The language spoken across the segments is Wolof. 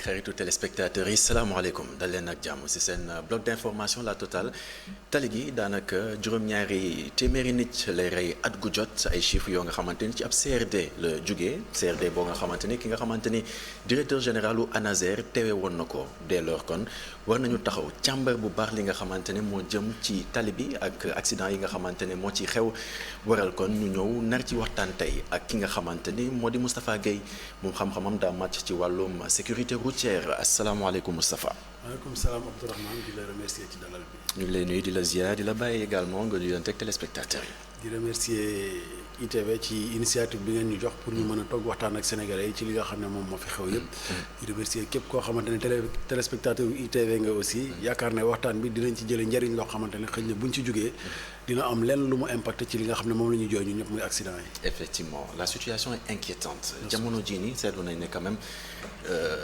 xaritu téléspectateurs yi salaamaaleykum dal leen ak jàmm ci seen bloc d'information la totale tali gi daanaka juróom-ñaari téeméeri nit lay rey at gu jot ay chiffres yoo nga xamante ni ci ab CRD la jugee CRD boo nga xamante ni ki nga xamante ni directeur général u ANASER teewe woon na ko dès lors kon war nañu taxaw càmbar bu baax li nga xamante ne moo jëm ci tali bi ak accident yi nga xamante ne moo ci xew waral kon ñu ñëw nar ci waxtaan tey ak ki nga xamante ni moo di Moustapha Guèye moom xam-xamam daa màcc ci wàllum sécurité routière asalaamaaleykum Moustapha. maaleykum salaam Abdourahmane di la remercier ci dalal bi. ñu ngi lay nuyu di la ziar di la bàyyi également nga nuyoon teg téléspectateurs yi. di remercier ITV ci initiative bi ngeen ñu jox pour ñu mën a toog waxtaan ak sénégalais yi ci li nga xam ne moom moo fi xew yëpp. di remercier képp koo xamante ne téléspectateur yu ITV nga aussi yaakaar ne waxtaan bi dinañ ci jëlee njëriñ loo xamante ne xëy na buñ ci jógee dina am lenn lu mu impacté ci li nga xam ne moom la ñuy jooy ñu ñëpp muy accident yi. effectivement la situation est inquiétante. jamono jii nii seetlu nañ ne quand même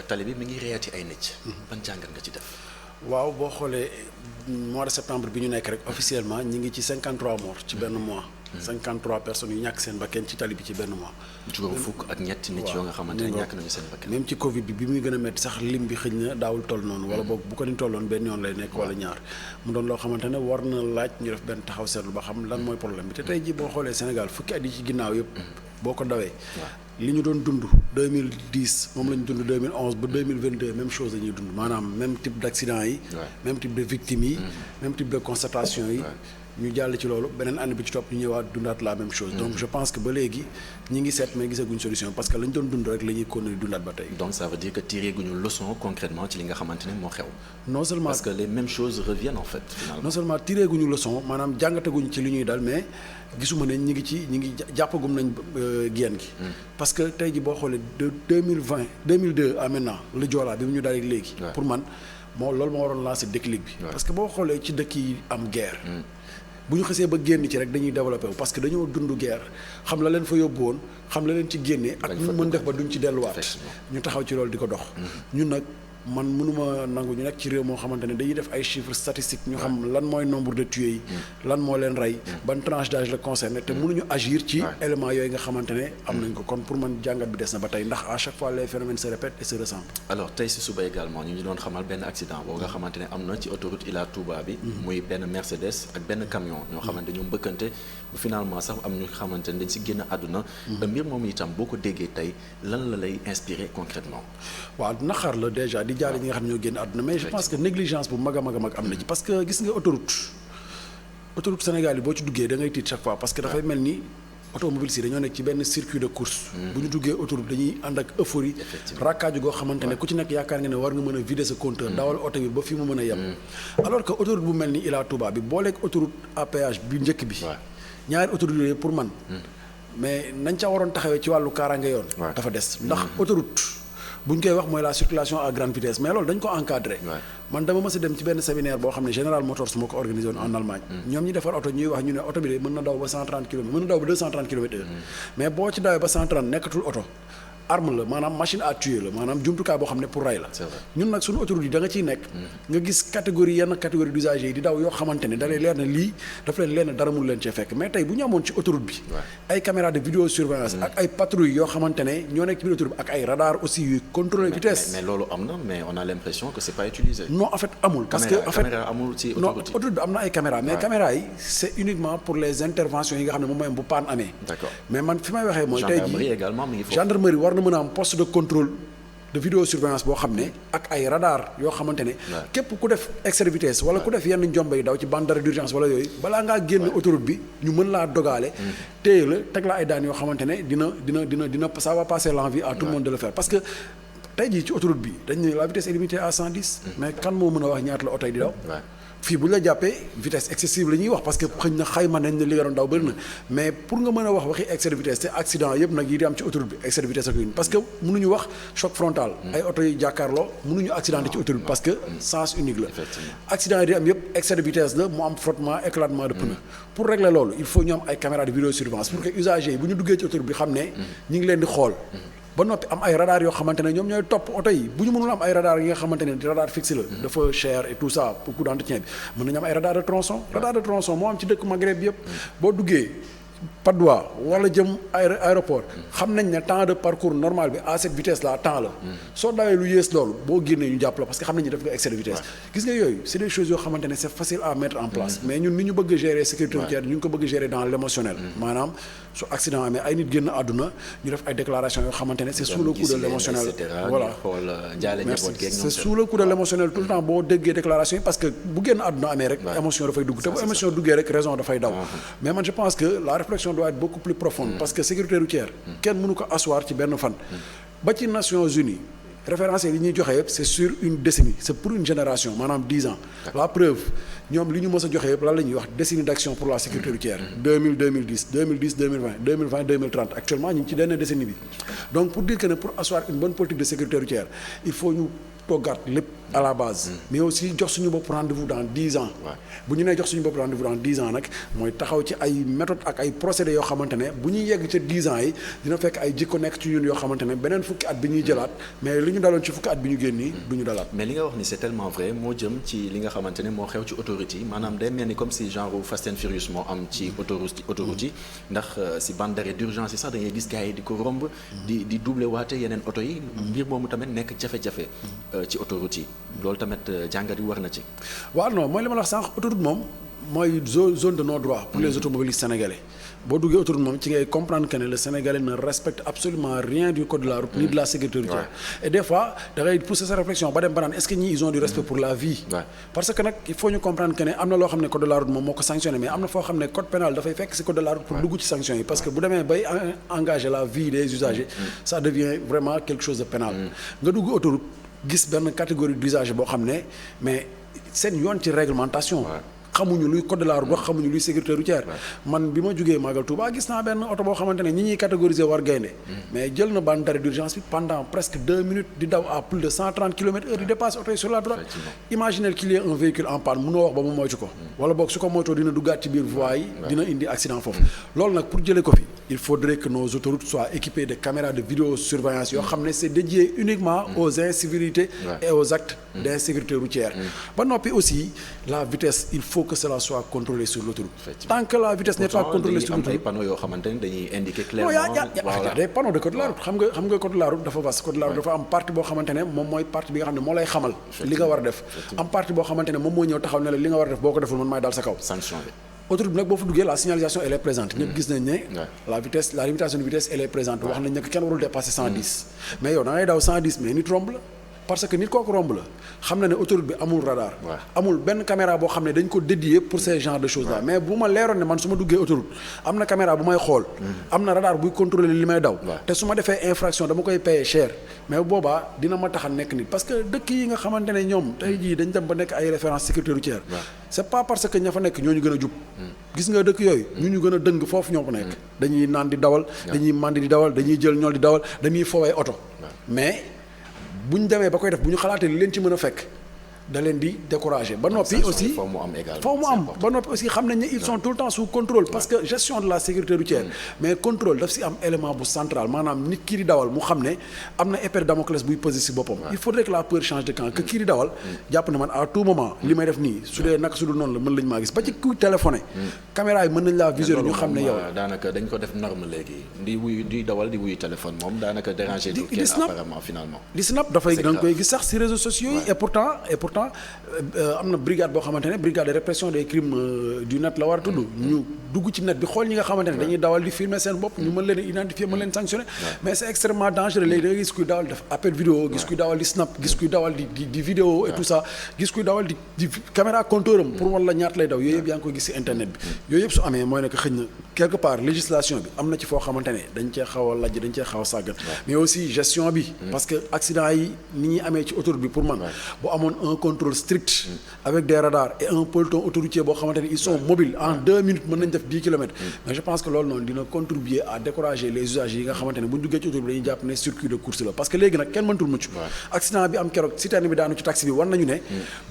tali bi mi ngi reyaati ay nit. ban jàngat nga ci def. waaw boo xoolee mois de septembre bi ñu nekk rek officiellement ñi ngi ci 53 morts ci benn mois. 53 personnes yu ñàkk seen bakkan ci tali bi ci benn mois. juróom fukk ak ñetti nit yoo nga xamante ne ñàkk nañu seen bakkan. même ci Covid bi muy gën a métti sax lim bi xëy na daawul toll noonu. wala boog bu ko ni tolloon benn yoon lay nekk wala ñaar. mu doon loo xamante ne war na laaj ñu def benn taxaw seetlu ba xam lan mooy problème bi te tey jii boo xoolee Sénégal fukki at yi ci ginnaaw yëpp. boo ko dawee. li ñu doon dund 2010 moom la ñu dund 2011 ba 2022 même chose la ñuy dund maanaam même type d'accident yi. même type de victimes yi. même type de constatation yi. ñu jàll ci loolu beneen année bi ci topp ñu ñëwaat dundaat la même chose. donc je pense que ba léegi ñi ngi seet mais gisaguñ solution parce que lañ doon dund rek la ñuy continuer dundaat ba tey. donc ça veut dire que tiré guñu leçon concrètement ci li nga xamante ne moo xew. non seulement parce que les mêmes choses reviennent en fait finalement. non seulement tiré guñu leçon maanaam jàngataguñ ci li ñuy dal mais gisuma ne ñi ngi jàppagum nañ génn gi. parce que tey ji boo xoolee de 2002 à maintenant la Joola bi mu ñu dalee léegi. pour man loolu moo waroon lancer déclic bi. parce que boo xoolee ci dëkk yi am guerre. bu ñu xasee ba génn ci rek dañuy développé wu parce que dañoo dund guerre xam la leen fa yóbbu woon xam la leen ci génnee ak ñu mën def ba duñ ci delluwaat ñu taxaw ci loolu di ko dox ñun nag man mënuma nangu ñu nekk ci réew moo xamante ne dañuy def ay chiffres statistiques ñu xam lan mooy nombre de tués yi lan moo leen rey ban tranche d'âge la concerné te mënuñu agir ci éléments yooyu nga xamante ne am nañ ko kon pour man jàngat bi des na ba tey ndax à chaque fois les phénomènes se répètent et se ressemblent. alors tey si suba également ñu ngi doon xamal benn accident boo nga xamante ne am na ci autoroute Ila Touba bi muy benn Mercedes ak benn camion ñoo xamante ñu mbëkkante bu finalement sax am ñu xamante ne dañ si génn àdduna mbir moom itam boo ko déggee tey lan la lay inspirer concrètement. waaw naqar la déjà di jaare ñi nga xam ne ñoo génn àdduna mais je pense que négligence bu mag a mag a mag am na ci parce que gis nga autoroute Sénégal yi boo ci duggee da ngay tiit chaque fois parce que dafay mel ni automobile si dañoo nekk ci benn circuit de course bu ñu duggee autoroute dañuy ànd ak euphorie rakkaaju goo xamante ne ku ci nekk yaakaar nga ne war nga mën a vider sa compteur dawal oto bi ba fi mu mën a yem alors que autoroute bu mel ni Ila Touba bi booleeg autoroute à péage bi njëkk bi ñaari autoroute yooyu pour man mais nañ ca waroon taxawee ci wàllu kaaraange yoon dafa des ndax autoroute bu ñu koy wax mooy la circulation à grande vitesse mais loolu dañ ko encadré man dama mës a dem ci benn séminaire boo xam ne General Motors moo ko organisé woon en Allemagne ñoom ñi defar oto ñuy wax ñu ne oto bi de mën na daw ba 130 kilomètres mën na daw ba 230 kilomètres heure mais boo ci dawee ba 130 nekkatul oto arme la maanaam machine à tuer la maanaam jumtukaay boo xam ne pour rey la ñun nag suñu autoroute yi da nga ciy nekk nga gis yenn catégorie d'usagers yi di daw yoo xamante ne da lay leer na lii dafa leen leer na dara mun leen cee fekk mais tey bu ñu amoon ci autoroute bi ay caméra de vidéosurveillance ak ay patrouilles yoo xamante ne ñoo nekk ci biir autoroute bi ak ay radar aussi yuy contrôler vitesse mais loolu am na mais on a l'impression que c'est pas utilisé. non en fait amul parce que en fait amul ci non autoroute bi am na ay caméra mais caméra yi c'est uniquement pour les interventions yi nga xam ne moom mooy bu panne amee d'accord mais man fi may waxee mooy tey jii gendarmerie war mën a am poste de contrôle de vidéosurveillance boo xam ne ak ay radar yoo xamante ne képp ku def excès de vitesse wala ku def yenn njombe yi daw ci bande d'arrêt d'urgence wala yooyu balaa ngaa génn autoroute bi ñu mën laa dogaale téye la teg la ay daan yoo xamante ne dina ça va passer l'envie à tout le monde de le faire parce que tey jii ci autoroute bi dañ ne la vitesse est limitée à 110 mais kan moo mën a wax ñaata la oto yi di daw fii bu ñu la jàppee vitesse excessive la ñuy wax parce que xëy na xayma nañ ne li nga doon daw bëri na mais pour nga mën a wax waxi excès de vitesse te accident yëpp nag yi di am ci autoroute bi excès de vitesse ak yooyu parce que mënuñu wax choc frontal ay oto yi jàkkaarloo mënuñu accidenté ci autoroute parce que sens unique la accident yi di am yëpp excès de vitesse la mu am frottement éclatement de pneu pour régler loolu il faut ñu am ay caméras de vidéosurveillance pour que usagers yi bu ñu duggee ci autoroute bi xam ne ñu ngi leen di xool ba noppi am ay radar yoo xamante ne ñoom ñooy topp oto yi bu ñu mënul am ay radar yi nga xamante ne radar fixe la dafa cher et tout ça pour coût d'entretien bi mën nañu am ay radar de tronçon moo am ci dëkk Maghreb bi yëpp boo duggee Patte d'Oie wala jëm aéroport xam nañ ne temps de parcours normal bi à cette vitesse là temps la soo dawee lu yées loolu boo génnee ñu jàpp la parce que xam nañ ne def nga excès de vitesse gis nga yooyu c'est des choses yoo xamante ne c'est facile à mettre en place mais ñun ni ñu bëgg gérer sécurité routière ñu ngi ko bëgg gérer dans l'émotionnel maanaam su accident amee ay nit génn àdduna ñu def ay déclarations yoo xamante ne c'est sous le coup de l'émotionnel voilà c'est sous le coup de l'émotionnel tout le temps boo déggee déclaration yi parce que bu génn àdduna amee rek émotion dafay dugg te bu émotion duggee rek raison dafay daw mais man je pense que la réflexion doit être beaucoup plus profonde parce que sécurité routière kenn mënu ko asseoir ci benn fan ba ci Nations Unies référentiel yi ñuy joxe yëpp c'est sur une décennie c'est pour une génération maanaam 10 ans la preuve ñoom li ñu mës a joxe yëpp lan la ñuy wax décennie d'action pour la sécurité routière 2000 2010 2010 2020 2020 2030 actuellement ñu ngi ci dernière décennie bi donc pour dire que ne pour asseoir une bonne politique de sécurité routière il faut ñu toggaat lépp à la base mais aussi jox suñu bopp rendez-vous dans 10 ans bu ñu nee jox suñu bopp rendez-vous dans 10 ans nag mooy taxaw ci ay méthodes ak ay procédés yoo xamante ne bu ñuy yegg ca 10 ans yi dina fekk ay jikko nekk ci ñun yoo xamante ne beneen fukki at bi ñuy jëlaat mais li ñu daloon ci fukki at bi ñu génn nii du ñu dalaat mais li nga wax ni c'est tellement vrai moo jëm ci li nga xamante ne moo xew ci autoroute yi maanaam day mel ni comme si genre Fast and Furious moo am ci autoroute yi ndax si bande d'arrêt d'urgence yi sax da ngay gis gars yi di ko romb di doubler waate yeneen oto yi mbir moomu tamit nekk jafe-jafe ci autoroute yi loolu tamit jàngat yi war na ci. waaw non mooy li ma la wax sànq autoroute moom mooy zone de non-droit pour les automobilistes sénégalais boo duggee autoroute moom ci ngay comprendre que ne le Sénégalais ne respecte absolument rien du code de la route ni de la sécurité routière et des fois da ngay pousser sa réflexion ba dem ba naan est-ce que ñii ils ont du respect pour la vie parce que nag il faut ñu comprendre que ne am na loo xam ne code de la route moom moo ko sanctionné mais am na foo xam ne code pénal dafay fekk ci code de la route pour dugg ci sanction yi parce que bu demee bay engager la vie des usagers ça devient vraiment quelque chose de pénal nga dugg autoroute gis benn catégorie d'usagers boo xam ne mais seen yoon ci réglementation xamuñu luy code de la route wax xamuñu luy sécurité routière man bi ma jógee Magal Touba gis naa benn oto boo xamante ne ñi ñuy catégoriser war gaynde mais jël na bande d'arrêt d'urgence bi pendant presque 2 minutes di daw à plus de 130 km/h di dépasse oto yi sur la droite imaginez qu'il y ait un véhicule en panne mënoo wax ba mu moytu ko wala boog su ko moytoo dina duggaat ci biir voie yi dina indi accident foofu loolu nag pour jëlee ko fi il faudrait que nos autoroutes soient équipées de caméras de vidéosurveillance yoo xam ne c'est dédié uniquement aux incivilités et aux actes d'insécurité routière ba noppi aussi la vitesse il faut que cela soit contrôlé sur l'autoroute tant que la vitesse n'est pas contrôlée sur l'autoroute ay panneaux yoo xamante ne dañuy indiquer clairement y a des panneaux de code de la route xam nga code de la route dafa vaste code de la route dafa am partie boo xamante ne moom mooy partie bi nga xam ne moo lay xamal li nga war a def am partie boo xamante ne moom moo ñëw taxaw ne la li nga war a def boo ko deful man maay dal sa kaw sanction bi autoroute bi nag boo fa duggee la signalisation elle est présente ñëpp gis nañ ne la limitation de vitesse elle est présente wax nañ ne kenn warul dépasser 110 mais yow da ngay daw 110 mais nit romb la parce que nit kooku romb la xam na ne autoroute bi amul radar amul benn caméra boo xam ne dañ ko dédié pour ces genres de choses là mais bu ma leeroon ne man su ma duggee autoroute am na caméra bu may xool am na radar buy contrôler li may daw te su ma defee infraction dama koy payer cher mais boobaa dina ma tax a nekk nit parce que dëkk yi nga xamante ne ñoom tey jii dañ dem ba nekk ay références sécurité routière c'est pas parce que ña fa nekk ñoo ñu gën a jub gis nga dëkk yooyu ñu gën a dëng foofu ñoo ko nekk dañuy naan di dawal dañuy mandi di dawal dañuy jël ñool di dawal dañuy fowee oto mais bu ñu demee ba koy def bu ñu xalaatee li leen ci mën a fekk da leen di décourager ba noppi aussi foo mu am ba noppi aussi xam nañ ne ils sont tout le temps sous contrôle parce que gestion de la sécurité routière mais contrôle daf si am élément bu central maanaam nit kii di dawal mu xam ne am na épée de Damoclès buy posé si boppam il faudrait que la peur change de camp que kii di dawal jàpp ne man à tout moment li may def nii su dee naka su dul noonu la mën lañ maa gis ba ci kuy téléphoné caméra yi mën nañ laa visionner ñu xam ne yow daanaka dañ ko def norme léegi di dawal di wuyu téléphone moom daanaka déranger du kenn apparemment finalement di snap dafay da nga koy gis sax si réseaux sociaux yi et pourtant am na brigade boo xamante ne brigade de répression des crimes du net la war a tudd ñu dugg ci net bi xool ñi nga xamante ne dañuy dawal di filmer seen bopp ñu mën leen identifier mën leen sanctionner mais c'est extrêmement dangereux léegi da nga gis kuy dawal def appel vidéo gis kuy dawal di snap gis kuy dawal di vidéo et tout ça gis kuy dawal di caméra compteur am pour wan la ñaata lay daw yooyu yëpp yaa ngi koy gis ci internet bi yooyu yëpp su amee mooy nekk xëy na quelque part législation bi am na ci foo xamante ne dañ cee xaw a lajj dañ cee xaw a sàggan mais aussi gestion bi parce que accident yi ni ñuy amee ci autoroute bi pour man bu amoon un contrôle strict avec des radars et un peloton autoroutier boo xamante ne ils sont mobiles en 2 minutes mën nañ def 10 kilomètres mais je pense que loolu noonu dina contribuer à décourager les usagers yi nga xamante ne bu ñu duggee ci autoroute bi dañuy jàpp ne circuit de course la parce que léegi nag kenn mënatul mucc accident bi am keroog citerne bi daanu ci taxi bi war nañu ne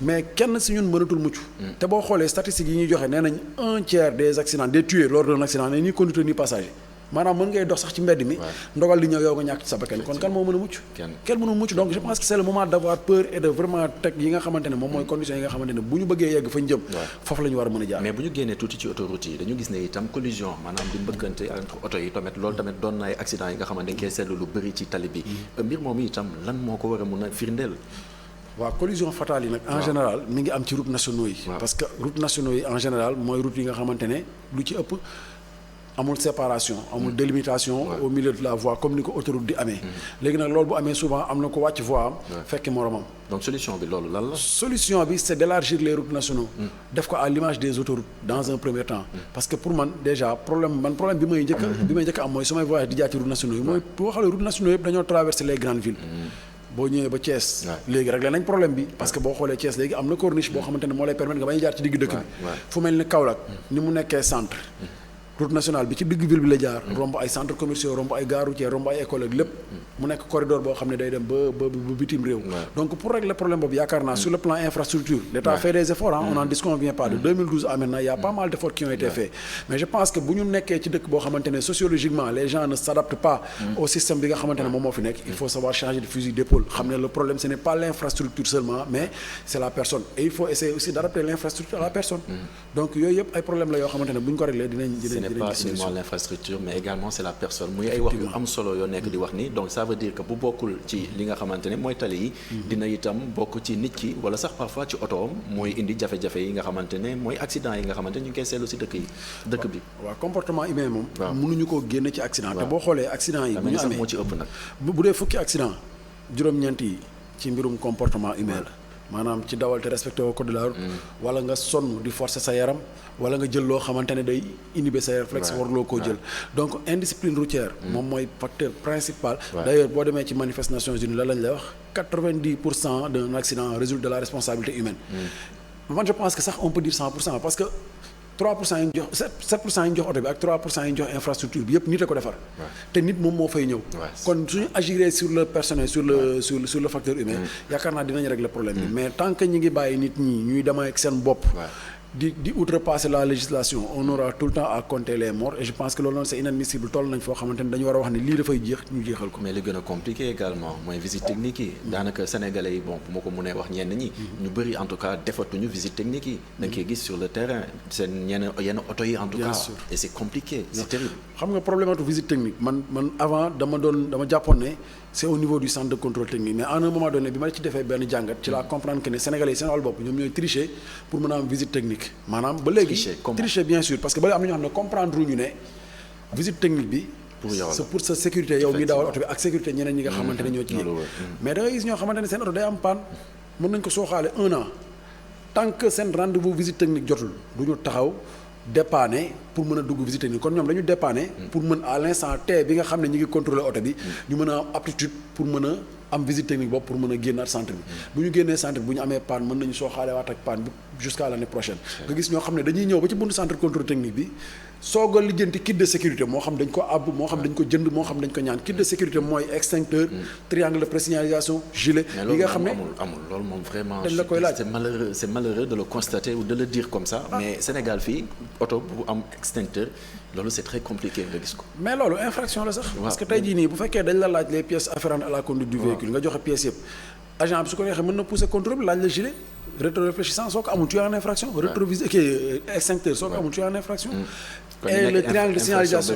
mais kenn si ñun mënatul mucc te boo xoolee statistiques yi ñuy joxe nee nañ 1/3 des accidents des tués lors d'un accident ne ni conducteur ni passager maanaam mën ngay dox sax ci mbedd mi ndogal li ñëw yow nga ñàkk ci sa bakkan kon kan moo mën a mucc kenn mënu mucc donc je pense que c'est le moment d'avoir peur et de vraiment teg yi nga xamante ne moom mooy conditions yi nga xamante ne bu ñu bëggee yegg fañ jëm foofu la ñu war a mën a jaar mais bu ñu génnee tuuti ci autoroute yi dañu gis ne itam collision maanaam di mbëkkante entre oto yi tamit loolu tamit doon na ay accident yi nga xamante dañ koy seetlu lu bëri ci tali bi mbir moom itam lan moo ko war a mën a firndeel waaw collision fatale yi nag en général mi ngi am ci route nationaux yi parce que route nationaux yi en général mooy route yi nga xamante ne lu ci ëpp amul séparation amul délimitation au milieu de la voie comme ni ko autoroute di amee léegi nag loolu bu amee souvent am na ko wàcc voie am fekki moromam donc solution bi loolu lan la solution bi c'est d'élargir les routes nationaux def ko à l'image des autoroutes dans un premier temps parce que pour man déjà problème bi may njëkk am mooy su may voyage di jaar ci route nationaux yi mooy boo xoolee route nationaux yëpp dañoo traverser les grandes villes boo ñëwee ba Thiès léegi réglé nañ problème bi parce que boo xoolee Thiès léegi am na corniche boo xamante ne moo lay permettre nga bañ a jaar ci digg dëkk bi fu mel ni Kaolack ni mu nekkee centre route nationale bi ci digg ville bi la jaar romb ay centres commerciaux romb ay gare routière romb ay école ak lépp mu nekk corridor boo xam ne day dem ba bitim réew donc pour régler problème boobu yaakaar naa sur le plan infrastructure l'État fait des efforts on n'en disconvient pas de 2012 à maintenant il y a pas mal d'efforts qui ont été faits mais je pense que bu ñu nekkee ci dëkk boo xamante ne sociologiquement les gens ne s'adaptent pas au système bi nga xamante ne moom moo fi nekk il faut savoir changer de fusil d'épaule xam ne le problème ce n'est pas l'infrastructure seulement mais c'est la personne et il faut essayer aussi d'adapter l'infrastructure à la personne donc yooyu yëpp ay problème la yoo xamante ne bu ñu ko régler dinañ pas seulement l'infrastructure mais également c'est la personne muy ay wax yu am solo yoo nekk di wax ni donc ça veut dire que bu bokkul ci li nga xamante ne mooy tali yi dina itam bokk ci nit ki wala sax parfois ci otoom mooy indi jafe-jafe yi nga xamante ne mooy accident yi nga xamante ne ñu ngi koy seetlu si dëkk bi waaw comportement humain moom mënuñu koo génne ci accident te boo xoolee accident yi bu ñu amee moo ci ëpp nag bu dee fukki accident juróom-ñeent yi ci mbirum comportement humain la maanaam ci dawal te respecté au code de la route wala nga sonn di forcer sa yaram wala nga jël loo xamante ne day inhiber say réflexe waruloo koo jël donc indiscipline routière moom mooy facteur principal d'ailleurs boo demee ci manifeste Nations Unies la lañ lay wax 90% d'un accident résulte de la responsabilité humaine man je pense que sax on peut dire 100% parce que 3% yi ñu jox 7% yi ñu jox oto bi ak 3% yi ñu jox infrastructure bi yëpp nit a ko defar te nit moom moo fay ñëw kon suñu agiré sur le personnel sur le facteur humain yaakaar naa dinañ régler problème bi mais tant que ñi ngi bàyyi nit ñi ñuy dem ak seen bopp di outrepasser la législation on aura tout le temps à compter les morts et je pense que loolu noonu c'est inadmissible toll nañ foo xamante ni dañu war a wax ne lii dafay jeex ñu jeexal ko mais li gën a compliqué également mooy visite technique yi daanaka sénégalais yi bon bu ma ko mënee wax ñenn ñi ñu bëri en tout cas defatuñu visite technique yi dañ koy gis sur le terrain seen yenn oto yi en tout cas et c'est compliqué c'est terrible xam nga problématique visite technique man avant dama jàppoon ne c'est au niveau du centre de contrôle technique mais à un moment donné bi ma ci defee benn jàngat ci la comprendre que ne sénégalais yi seen wàllu bopp ñoom ñooy tricher pour mën a am visite technique maanaam ba léegi tricher bien sûr parce que ba léegi am na ñoo xam ne comprendre ñu ne visite technique bi c'est pour sa sécurité yow mi dawal oto bi ak sécurité ñeneen ñi nga xamante ne ñoo ci mais da ngay gis ñoo xamante ne seen oto day am panne mën nañ ko sooxaale 1 an tant que seen rendez-vous visite technique jotul du ñu taxaw dépanner pour mën a dugg visite technique kon ñoom dañu dépanner pour mën à l'instant T bi nga xam ne ñi ngi contrôler oto bi ñu mën a am aptitude pour mën a am visite technique boobu pour mën a génnaat centre bi bu ñu génnee centre bi bu ñu amee panne mën nañu soo xaale waat ak panne bi jusqu'à l'année prochaine nga gis ñoo xam ne dañuy ñëw ba ci buntu centre contrôle technique bi soog a lijjanti kit de sécurité moo xam dañ ko àbb moo xam dañ ko jënd moo xam dañ ko ñaan kit de sécurité mooy extincteur triangle de présignalisation gilet yi nga xam ne amul loolu moom vraiment dañ la koy laaj c'est malheureux de le constater ou de le dire comme ça mais Sénégal fii oto bu am extincteur loolu c'est très compliqué nga gis ko mais loolu infraction la sax parce que tey jii nii bu fekkee dañ la laaj les pièces afférentes à la conduite du véhicule nga joxe pièces yëpp agent bi su ko neexee mën na pousser contrôle bi laaj la gilet rétroréfléchissant soo ko amul tu es en infraction rétroviseur extincteur soo ko amul tu es en infraction et le triangle de signalisation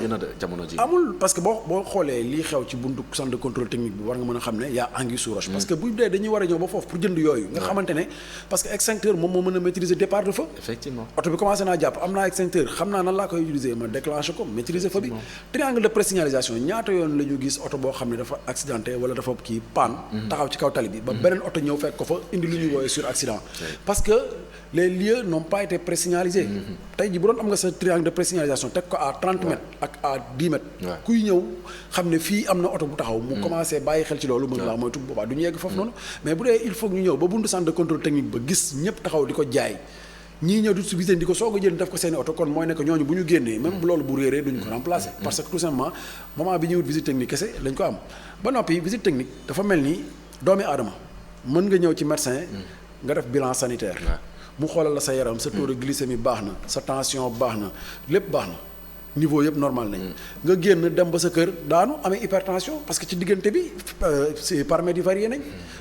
amul parce que boo xoolee lii xew ci buntu centre de contrôle technique bi war nga mën a xam ne y'a anguille sous roche parce que bu dee dañuy war a ñëw ba foofu pour jënd yooyu nga xamante ne parce que extincteur moom moo mën a maîtriser départ de feu effectivement oto bi commencé naa jàpp am naa extincteur xam naa nan laa koy utiliser ma déclenché ko maîtriser feu bi triangle de présignalisation ñaata yoon la ñu gis oto boo xam ne dafa accidenté wala dafa kii panne taxaw ci kaw tali bi ba beneen oto ñëw fekk ko fa indi lu ñuy woowee sur accident parce que les lieux n'ont pas été présignalisés tey ji bu doon am nga sa triangle de présignalisation teg ko à 30 mètres ak à 10 mètres kuy ñëw xam ne fii am na oto bu taxaw mu commencé bàyyi xel ci loolu mën laa moytu boobaa du ñu yegg foofu noonu mais bu dee il faut ñu ñëw ba buntu centre de contrôle technique ba gis ñëpp taxaw di ko jaay ñii ñëw di su visite di ko soog a jël def ko seeni oto kon mooy ne que ñooñu bu ñu génnee même bu loolu bu réeree duñu ko remplacer parce que tout simplement moment bi ñuy wut visite technique kese lañ ko am ba noppi visite technique dafa mel ni doomi aadama mën nga ñëw ci médecin nga def bilan sanitaire mu xoolal la sa yaram sa taux de glycémie baax na sa tension baax na lépp baax na niveau yëpp normal nañ nga génn dem ba sa kër daanu amee hypertension parce que ci diggante bi c'est paramètres yi varié nañ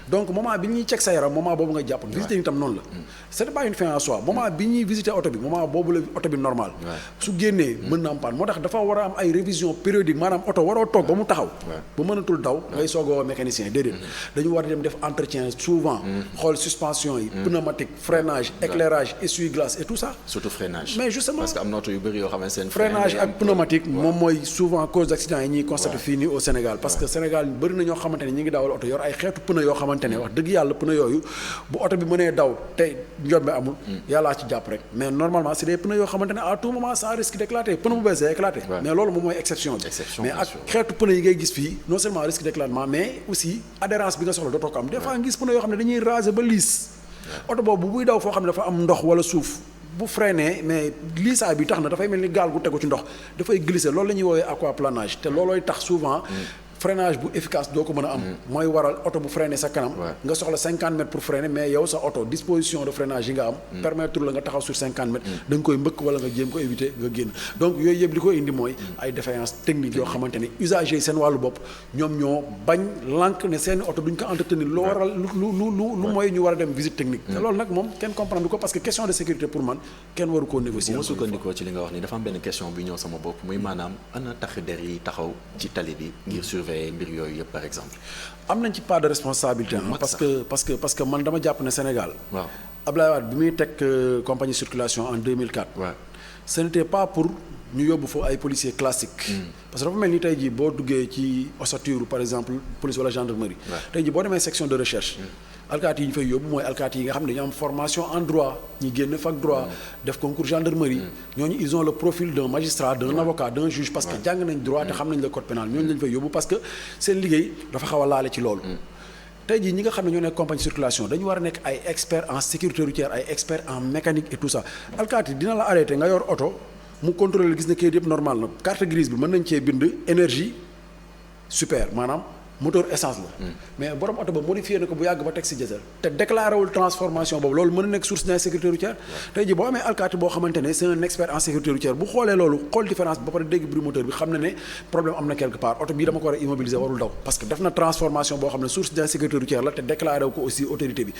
donc moment bi ñuy check sa yaram moment boobu nga jàpp visiter ñu tam noonu la c'est pas une fin en soi moment bi ñuy visiter oto bi moment boobu la oto bi normal su génnee mën na am panne moo tax dafa war a am ay révision périodique maanaam oto waroo toog ba mu taxaw ba mënatul daw ngay soog a woo mécanicien déedéet dañu war a dem def entretien souvent xool suspension yi pneumatique freinage éclairage essuie-glace et tout ça surtout freinage mais justement parce que am na oto yu bëri yoo xam ne seen freinage ak pneumatique moom mooy souvent cause d'accident yi ñuy constaté fii nii au Sénégal parce que Sénégal bëri na ñoo xamante ne ñi ngi dawal oto yor ay xeetu pneu yoo xamante ne wax dëgg yàlla pneu yooyu bu oto bi mënee daw te njombe amul yàllaa ci jàpp rek mais normalement c'est des pneus yoo xamante ne à tout moment ça risque d'éclater pneu bu bees éclater mais loolu moom mooy exception bi mais ak xeetu pneu yi ngay gis fii non seulement risque d'éclatement mais aussi adhérence bi nga soxla dootoo ko am des fois nga gis pneu yoo xam ne dañuy raser ba liis oto boobu buy daw foo xam ne dafa am ndox wala suuf bu freiné mais liisaay bi tax na dafay mel ni gaal gu tegu ci ndox dafay glisser loolu la ñuy woowee aquaplanage te loolooy tax souvent freinage bu efficace doo ko mën a am mooy waral oto bu freiné sa kanam nga soxla 50 mètres pour freiner mais yow sa oto disposition de freinage yi nga am permettre la nga taxaw sur 50 mètres da nga koy mbëkk wala nga jéem ko éviter nga génn donc yooyu yëpp li ko indi mooy ay défaillance technique yoo xamante ne usagers yi seen wàllu bopp ñoom ñoo bañ lànk ne seen oto duñ ko entretenir lu waral lu mooy ñu war a dem visite technique te loolu nag moom kenn comprendre ko parce que question de sécurité pour man kenn waru koo négocier. bu ma sukkandikoo ci li nga wax ni dafa am benn question bi ñëw sama bopp muy maanaam ana tax der yi taxaw ci tali bi ngir mbir yooyu yëpp par exemple. am nañ ci part de responsabilité parce que man dama jàpp ne Sénégal. waaw Abdoulaye Wade bi muy teg compagnie circulation en 2004. waaw ce n'était pas pour ñu yóbbu fa ay policiers classiques. parce que dafa mel ni tey jii boo duggee ci ossature par exemple police wala gendarmerie. tey jii boo demee section de recherche. alkaati yi ñu fay yóbbu mooy alkaati yi nga xam ne dañu am formation en droit ñi génn fac droit def concours gendarmerie ñooñu ils ont le profil d'un magistrat d'un avocat d'un juge parce que jàng nañ droit te xam nañ le code pénal ñooñu lañ fay yóbbu parce que seen liggéey dafa xaw a laale ci loolu tey jii ñi nga xam ne ñoo nekk compagnie circulation dañu war a nekk ay experts en sécurité routière ay experts en mécanique et tout ça alkaati dina la arrêté nga yor oto mu contrôler gis ne kayit yëpp normal na carte grise bi mën nañ cee bind énergie super maanaam moteur essence la mais borom oto ba modifié na ko bu yàgg ba teg si diesel te déclaré wul transformation boobu loolu mën na nekk source d'insécurité routière tey jii boo amee alkaati boo xamante ne c'est un expert en sécurité routière bu xoolee loolu xool différence bi ba pare dégg bruit moteur bi xam na ne problème am na quelque part oto bii dama ko war a immobiliser warul daw parce que def na transformation boo xam ne source d'insécurité routière la te déclaré wu ko aussi autorité bi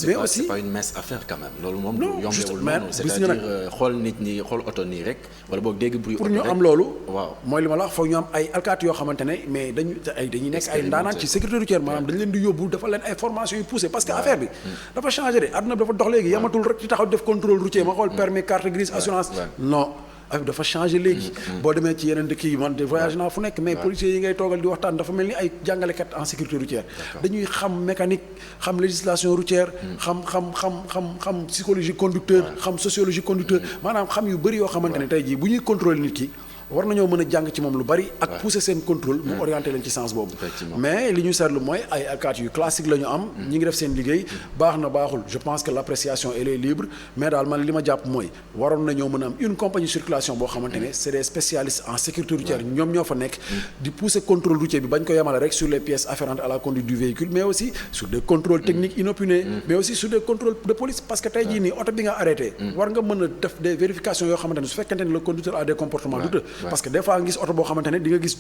mais aussi c'est pas une mince affaire quand même loolu moom yombewul noonu c'est-à-dire xool nit ñi xool oto nii rek wala boog dégg bruit pour ñu am loolu waaw mooy li ma la wax foog ñu am ay alkaati yoo xamante ne mais dañuy nekk ay ndaanaan ci sécurité routière maanaam dañ leen di yóbbu dafa leen ay formation yu poussé parce que affaire bi dafa changé de àdduna bi dafa dox léegi yamatul rek ci taxaw def contrôle routier ma xool permis carte grise assurance non affaire bi dafa changé léegi boo demee ci yeneen dëkk yi man de voyage naa fu nekk mais policiers yi ngay toogal di waxtaan dafa mel ni ay jàngalekat en sécurité routière dañuy xam mécanique xam législation routière xam psychologie conducteur xam sociologie conducteur maanaam xam yu bëri yoo xamante ne tey jii bu ñuy contrôler nit ki war nañoo mën a jàng ci moom lu bari ak pousser seen contrôle mu orienté leen ci sens boobu mais li ñu seetlu mooy ay alkaati yu classique la ñu am ñi ngi def seen liggéey baax na baaxul je pense que l'appréciation elle est libre mais daal man li ma jàpp mooy waroon nañoo mën a am une compagnie circulation boo xamante ne c'est des spécialistes en sécurité routière ñoom ñoo fa nekk di pousser contrôle routier bi bañ ko yemale rek sur les pièces afférentes à la conduite du véhicule mais aussi sur des contrôles techniques inopinés mais aussi sur des contrôles de police parce que tey jii nii oto bi nga arrêté war nga mën a def des vérifications yoo xamante ne su fekkente ne le conducteur a des comportements douteux parce que des fois nga gis oto boo xamante ne di nga gis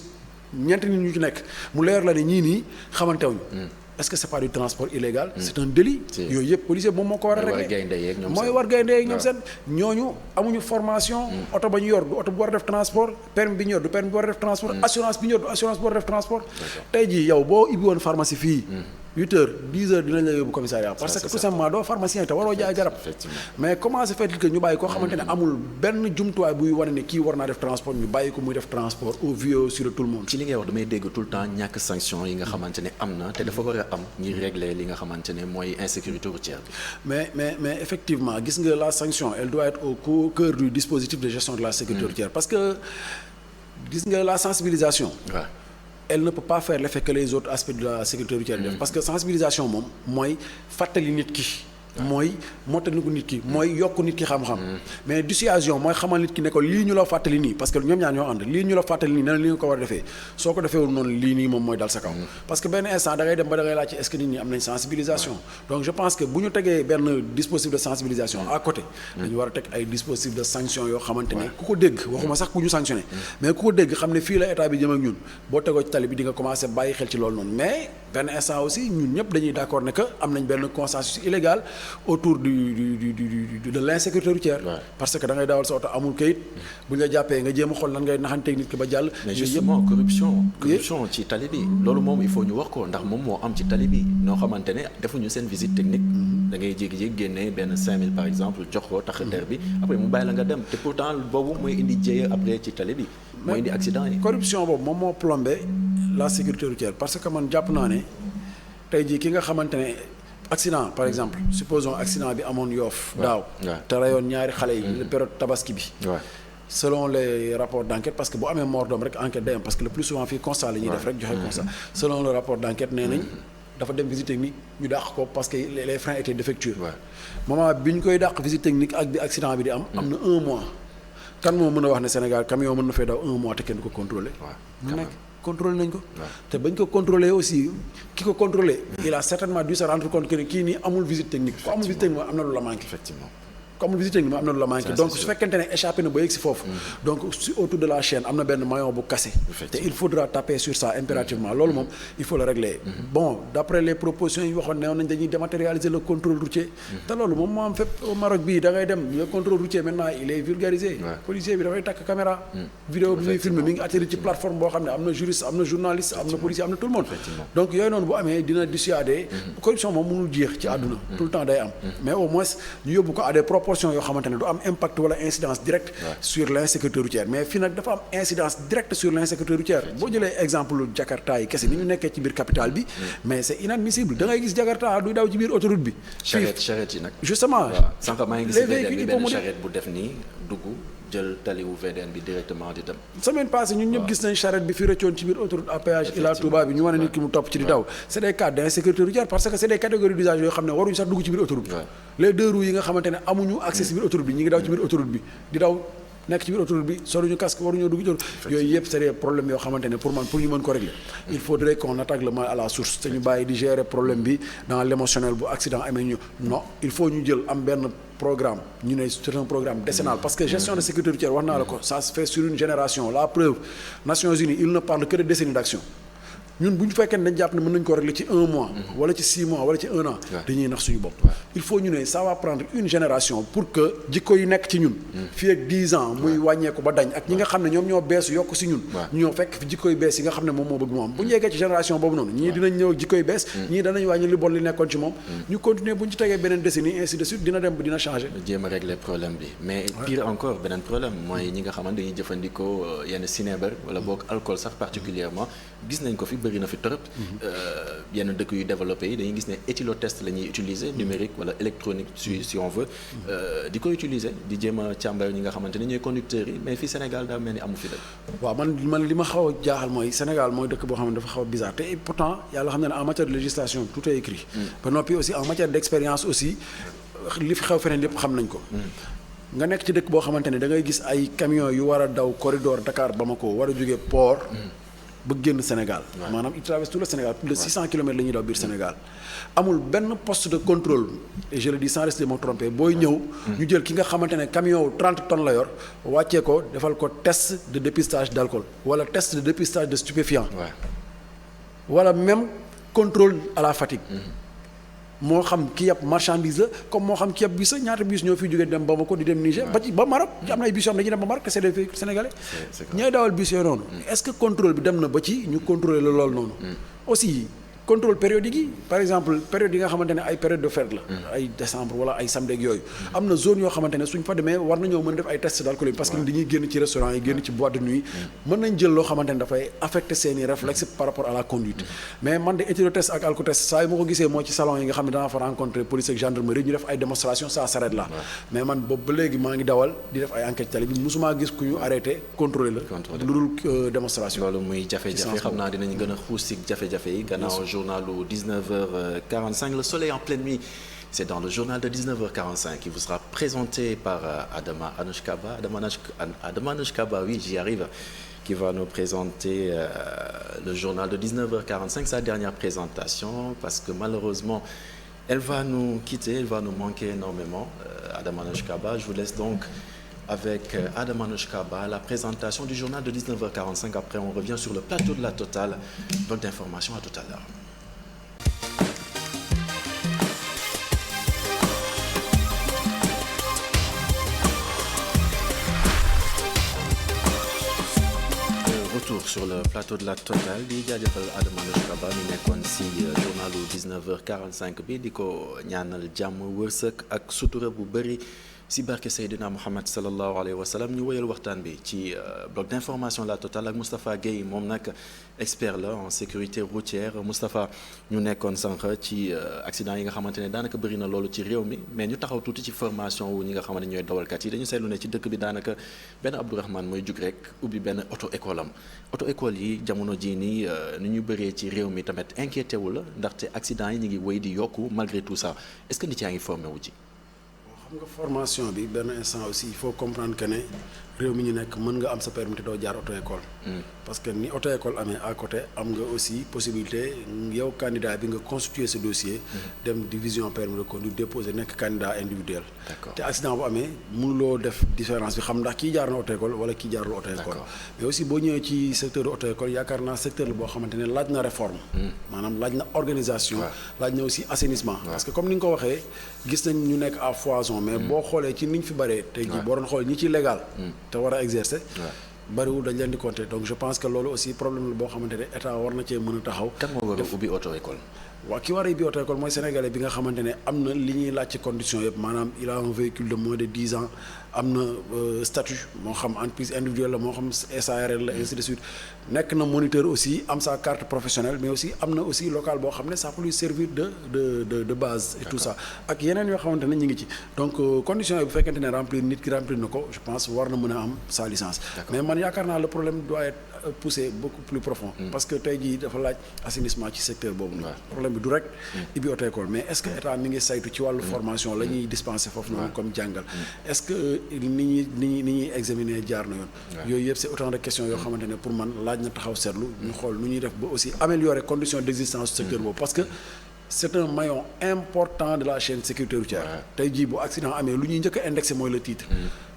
ñeenti nit ñu ci nekk mu leer la ne ñii nii xamantewuñu est-ce que c'est pas du transport illégal c'est un délit yooyu yëpp policier moom moo ko war a régler mooy war gaynde yeeg ñoom seen ñooñu amuñu formation oto ba ñu yor du oto bu war a def transport permis bi ñu yor du permis bu war a def transport assurance bi ñu yor du assurance bu war a def transport tey jii yow boo ibbi woon pharmacie fii 8 heures 10 heures dinañ la yóbbu commissariat parce que tout simplement doo pharmacien te waroo jaay garab mais comment se fait-il que ñu bàyyi koo xamante ne amul benn jumtuwaay buy wane ne kii war naa def transport ñu bàyyi ko muy def transport au vu sur tout le monde. ci li ngay wax damay dégg tout le temps ñàkk sanction yi nga xamante ne am na te dafa war a am ñuy régler li nga xamante ne mooy insécurité routière bi. mais effectivement gis nga la sanction elle doit être au cœur du dispositif de gestion de la sécurité routière parce que gis nga la sensibilisation. elle ne peut pas faire l'effet que les autres aspects de la sécurité routière def parce que sensibilisation moom mooy fàttali nit ki mooy mottali ko nit ki mooy yokk nit ki xam-xam mais dissuasion mooy xamal nit ki ne ko lii ñu la fàttali nii parce que ñoom ñaar ñoo ànd lii ñu la fàttali nii ne li nga ko war a defee soo ko defeewul noonu lii nii moom mooy dal sa kaw parce que benn instant da ngay dem ba da ngay laaj ci est-ce que nit ñi am nañ sensibilisation donc je pense que bu ñu tegee benn dispositif de sensibilisation à côté dañu war a teg ay dispositif de sanction yoo xamante ne ku ko dégg waxuma sax ku ñu sanctionné mais ku ko dégg xam ne fii la état bi jëm ak ñun boo tegoo ci tali bi di nga commencé bàyyi xel ci loolu noonu mais benn instant aussi ñun ñëpp dañuy d'accord ne que am nañ benn consensus illégal autour de l'insécurité routière parce que da ngay dawal sa oto amul kayit bu ñu la jàppee nga jéem a xool lan ngay naxanteeg nit ki ba jàll mais justement corruption ci tali bi loolu moom il faut ñu wax ko ndax moom moo am ci tali bi noo xamante ne defuñu seen visite technique da ngay jékki-jékki génnee benn 5000 par exemple jox ko tax der bi après mu bàyyi la nga dem te pourtant boobu mooy indi jéye après ci tali bi mooy indi accident yi corruption boobu moom moo plombé la sécurité routière parce que man jàpp naa ne tey jii ki nga xamante ne accident par exemple supposons accident bi amoon Yoff daaw te rayoon ñaari xale yi période tabaski bi selon les rapports d'enquête parce que bu amee mort d'homme rek enquête day am parce que le plus souvent fii constat la ñuy def rek joxe constat selon le rapport d'enquête nee nañ dafa dem visite technique ñu dàq ko parce que les freins étaient défectueux moment bi ñu koy dàq visite technique ak bi accident bi di am am na 1 mois kan moo mën a wax ne Sénégal camion mën na fay daw 1 mois te kenn ko contrôler mu nekk contrôlé nañ ko te bañ ko contrôlé aussi ki ko contrôlé il a certainement dû se rendre compte que ne kii nii amul visite technique ko amul visite technique mooy am na lu la manqué effectivement comme visite technique am na lu la manqué donc su fekkente ne échappé na ba yegg si foofu donc si autour de la chaîne am na benn maillon bu cassé te il faudra taper sur ça impérativement loolu moom il faut le régler bon d'après les propositions yi waxoon ne woon nañ dañuy dématérialiser le contrôle routier te loolu moom moo am fépp au Maroc bii da ngay dem le contrôle routier maintenant il est vulgarisé policier bi dafay takk caméra vidéo bi muy filmer mi ngi atterri ci plateforme boo xam ne am na juriste am na journaliste am na policier am na tout le monde donc yooyu noonu bu amee dina dissuader corruption moom mënul jeex ci àdduna tout le temps day am mais au moins ñu yóbbu ko à des proportions yoo xamante ne du am impact wala incidence directe sur l'insécurité routière mais fii nag dafa am incidence directe sur l'insécurité routière boo jëlee exemple Jakarta yi kese ni ñu nekkee ci biir capitale bi mais c'est inadmissible da ngay gis Jakarta duy daw ci biir autoroute bi charrette yi nag justement sànq maa ngi gis VDN bi benn charrette bu def nii dugg jël taliwu VDN bi directement di dem semaine passée ñun ñëpp gis nañ charrette bi fi rëccoon ci biir autoroute à péage Ila Touba bi ñu wane nit ki mu topp ci di daw c'est des cas d'insécurité routière parce que c'est des catégories d'usage yoo xam ne waruñu sax dugg ci biir autoroute les deux roues yi nga xamante ne amuñu accès ci biir autoroute bi ñi ngi daw ci biir autoroute bi di daw nekk ci biir autoroute bi soluñu casque waruñoo dugg ci yooyu yëpp c'est des problèmes yoo xamante ne pour man pour ñu mën ko régler il faudrait qu'on attaque le mal à la source te ñu bàyyi di gérer problème bi dans l'émotionnel bu accident amee ñu non il faut ñu jël am benn programme ñu ne c'est un programme décennal parce que gestion de sécurité routière wax naa la ko ça se fait sur une génération la preuve Nations Unies ils ne parlent que de décennies d'action ñun bu ñu fekkee ne dañ jàpp ne mën nañu ko régler ci 1 mois wala ci 6 mois wala ci 1 an dañuy nax suñu bopp il faut ñu ne ça va prendre une génération pour que jikko yi nekk ci ñun fii ak 10 ans muy wàññeeku ba dañ ak ñi nga xam ne ñoom ñoo beesu yokk si ñun ñoo fekk fi jikko yu bees yi nga xam ne moom moo bëgg mu am bu ñu yeggee ci génération boobu noonu ñii dinañ ñëw jikko yu bees ñii danañ wàññi li bon li nekkoon ci moom ñu continuer bu ñu ci tegee beneen décennie ainsi de suite dina dem ba dina changer jéem a régler problème bi mais pire encore beneen problème mooy ñi nga xamante dañuy jëfandikoo yenn sinébar wala boog alcool sax particulièrement gis nañ ko fi bëri na fi trop yenn dëkk yu développé yi dañuy gis ne éthylotest la ñuy utiliser numérique wala électronique si on veut di ko utiliser di jéem a càmbar ñi nga xamante ne ñooy conducteurs yi mais fii Sénégal daa mel ni amu fi dëkk waaw man li ma xaw a jaaxal mooy Sénégal mooy dëkk boo xam ne dafa xaw a bizarre te pourtant yàlla xam ne en matière de législation tout est écrit ba noppi aussi en matière d'expérience aussi li fi xew feneen yépp xam nañ ko nga nekk ci dëkk boo xamante ne da ngay gis ay camions yu war a daw corridor Dakar Bamako war a jóge port ba génn Sénégal maanaam il traverse tout le Sénégal plus de 600 kilomètres la ñuy daw biir Sénégal amul benn poste de contrôle et je le dis sans risque de me tromper booy ñëw ñu jël ki nga xamante ne camion wu 30 tonnes la yor wàccee ko defal ko test de dépistage d'alcool wala test de dépistage de stupéfiants wala même contrôle à la fatigue moo xam ki yab marchandise la comme moo xam ki yab bus la ñaata bus ñoo fiy jógee dem Bamako di dem Niger ba ci ba Maroc am na ay bus yoo xam ne dañuy dem ba Maroc que c'est des véhicules sénégalais ñooy dawal bus yooyu noonu est-ce que contrôle bi dem na ba ci ñu contrôler la loolu noonu aussi contrôle périodique yi par exemple période yi nga xamante ne ay période de fête la ay décembre wala ay samedi ak yooyu am na zone yoo xamante ne suñ fa demee war nañoo mën def ay tests d'alcool parce que dañuy génn ci restaurant yi génn ci boîte de nuit mën nañ jël loo xamante ne dafay affecter seeni réflexes par rapport à la conduite mais man de éthylotest ak alcotest saa yi ma ko gisee mooy ci salon yi nga xam ne danaa fa rencontrer police ak gendarmerie ñu def ay démonstration ça s'arrête là mais man boobu ba léegi maa ngi dawal di def ay enquête tali bi musumaa gis ku ñu arrêté contrôler la lu dul démonstration loolu muy jafe-jafe xam naa dinañ gën a xuus ci jafe-jafe yi gannaaw journalu 19h45 le soleil en pleine nuit C'est dans le journal de 19h45 qui vous sera présenté par Adama Anouchkaba. Adama Anouchkaba, oui, j'y arrive, qui va nous présenter le journal de 19h45, sa dernière présentation, parce que malheureusement, elle va nous quitter, elle va nous manquer énormément. Adama Anouchkaba, je vous laisse donc avec Adama Anouchkaba, la présentation du journal de 19h45. Après, on revient sur le plateau de la Total. Donc d'informations, à tout à l'heure. Retour sur le plateau de la Total di jaajëfal Adama Anouchkaba mi nekkoon si journalu 19h45 bi di ko ñaanal jàmm wërsëg ak sutura bu bëri si barke Seydina Muhammad sallallahu alayhi wa sallam. ñu wëyal waxtaan bi ci bloc d'information la Total ak Moustapha Guèye moom nag expert la en sécurité routière. Moustapha, ñu nekkoon sànq ci accident yi nga xamante ne daanaka bëri na loolu ci réew mi, mais ñu taxaw tuuti ci formation wu ñi nga xamante ne ñooy dawalkat yi. dañu seetlu ne ci dëkk bi daanaka benn Abdourahmane mooy jug rek ubbi benn auto école am. auto école yi jamono jii nii ni ñu bëree ci réew mi tamit inquiété wu la ndaxte accident yi ñu ngi wéy di yokku malgré tout ça. Est-ce que nit yaa ngi formé wu ci. xam nga formation bi benn instant aussi il faut comprendre que ne réew mi ñu nekk mën nga am sa permis te doo jaar auto école. parce que ni auto école amee à côté am nga aussi possibilité yow candidat bi nga constituer ce dossier. dem division permis de conduire déposer nekk candidat individuel. te accident bu amee mënuloo def différence bi xam ndax kii jaar na auto école wala kii jaarul auto école. mais aussi boo ñëwee ci secteur auto école yaakaar naa secteur la boo xamante ne laaj na réforme. maanaam laaj na organisation. laaj na aussi assainissement. parce que comme ni nga ko waxee gis nañ ñu nekk à foison mais boo xoolee ci niñ fi bëree. tey jii boo doon xool ñi ci légal. te war a exercer. bariwul dañ leen di compter donc je pense que loolu aussi problème la boo xamante ne état war na cee mën a taxaw. kan moo war a ubbi auto école. waaw ki war a ubbi auto école mooy sénégalais bi nga xamante ne am na li ñuy laaj ci condition yëpp maanaam il a un véhicule de moins de 10 ans am na statut moo xam entreprise individuelle la moo xam SARL la ainsi de suite nekk na moniteur aussi am sa carte professionnelle mais aussi am na aussi local boo xam ne ça peut lui servir de base et tout ça ak yeneen yoo xamante ne ñu ngi ci donc conditions yi bu fekkente ne remplir nit ki remplir na ko je pense war na mën a am sa licence mais man yaakaar naa le problème doit être poussé beaucoup plus profond parce que tey jii dafa laaj assainissement ci secteur boobu nag problème bi du rek ubbi auto école mais est-ce que état mi ngi saytu ci wàllu formation la ñuy dispenser foofu noonu comme jàngal est-ce que ni ñuy examiner jaar na yoon yooyu yëpp c'est autant de questions yoo xamante ne pour man laaj na taxaw seetlu ñu xool nu ñuy def ba aussi améliorer conditions d'existence du secteur boobu parce que c'est un maillon important de la chaîne sécurité routière tey jii bu accident amee lu ñuy njëkk a indexé mooy le titre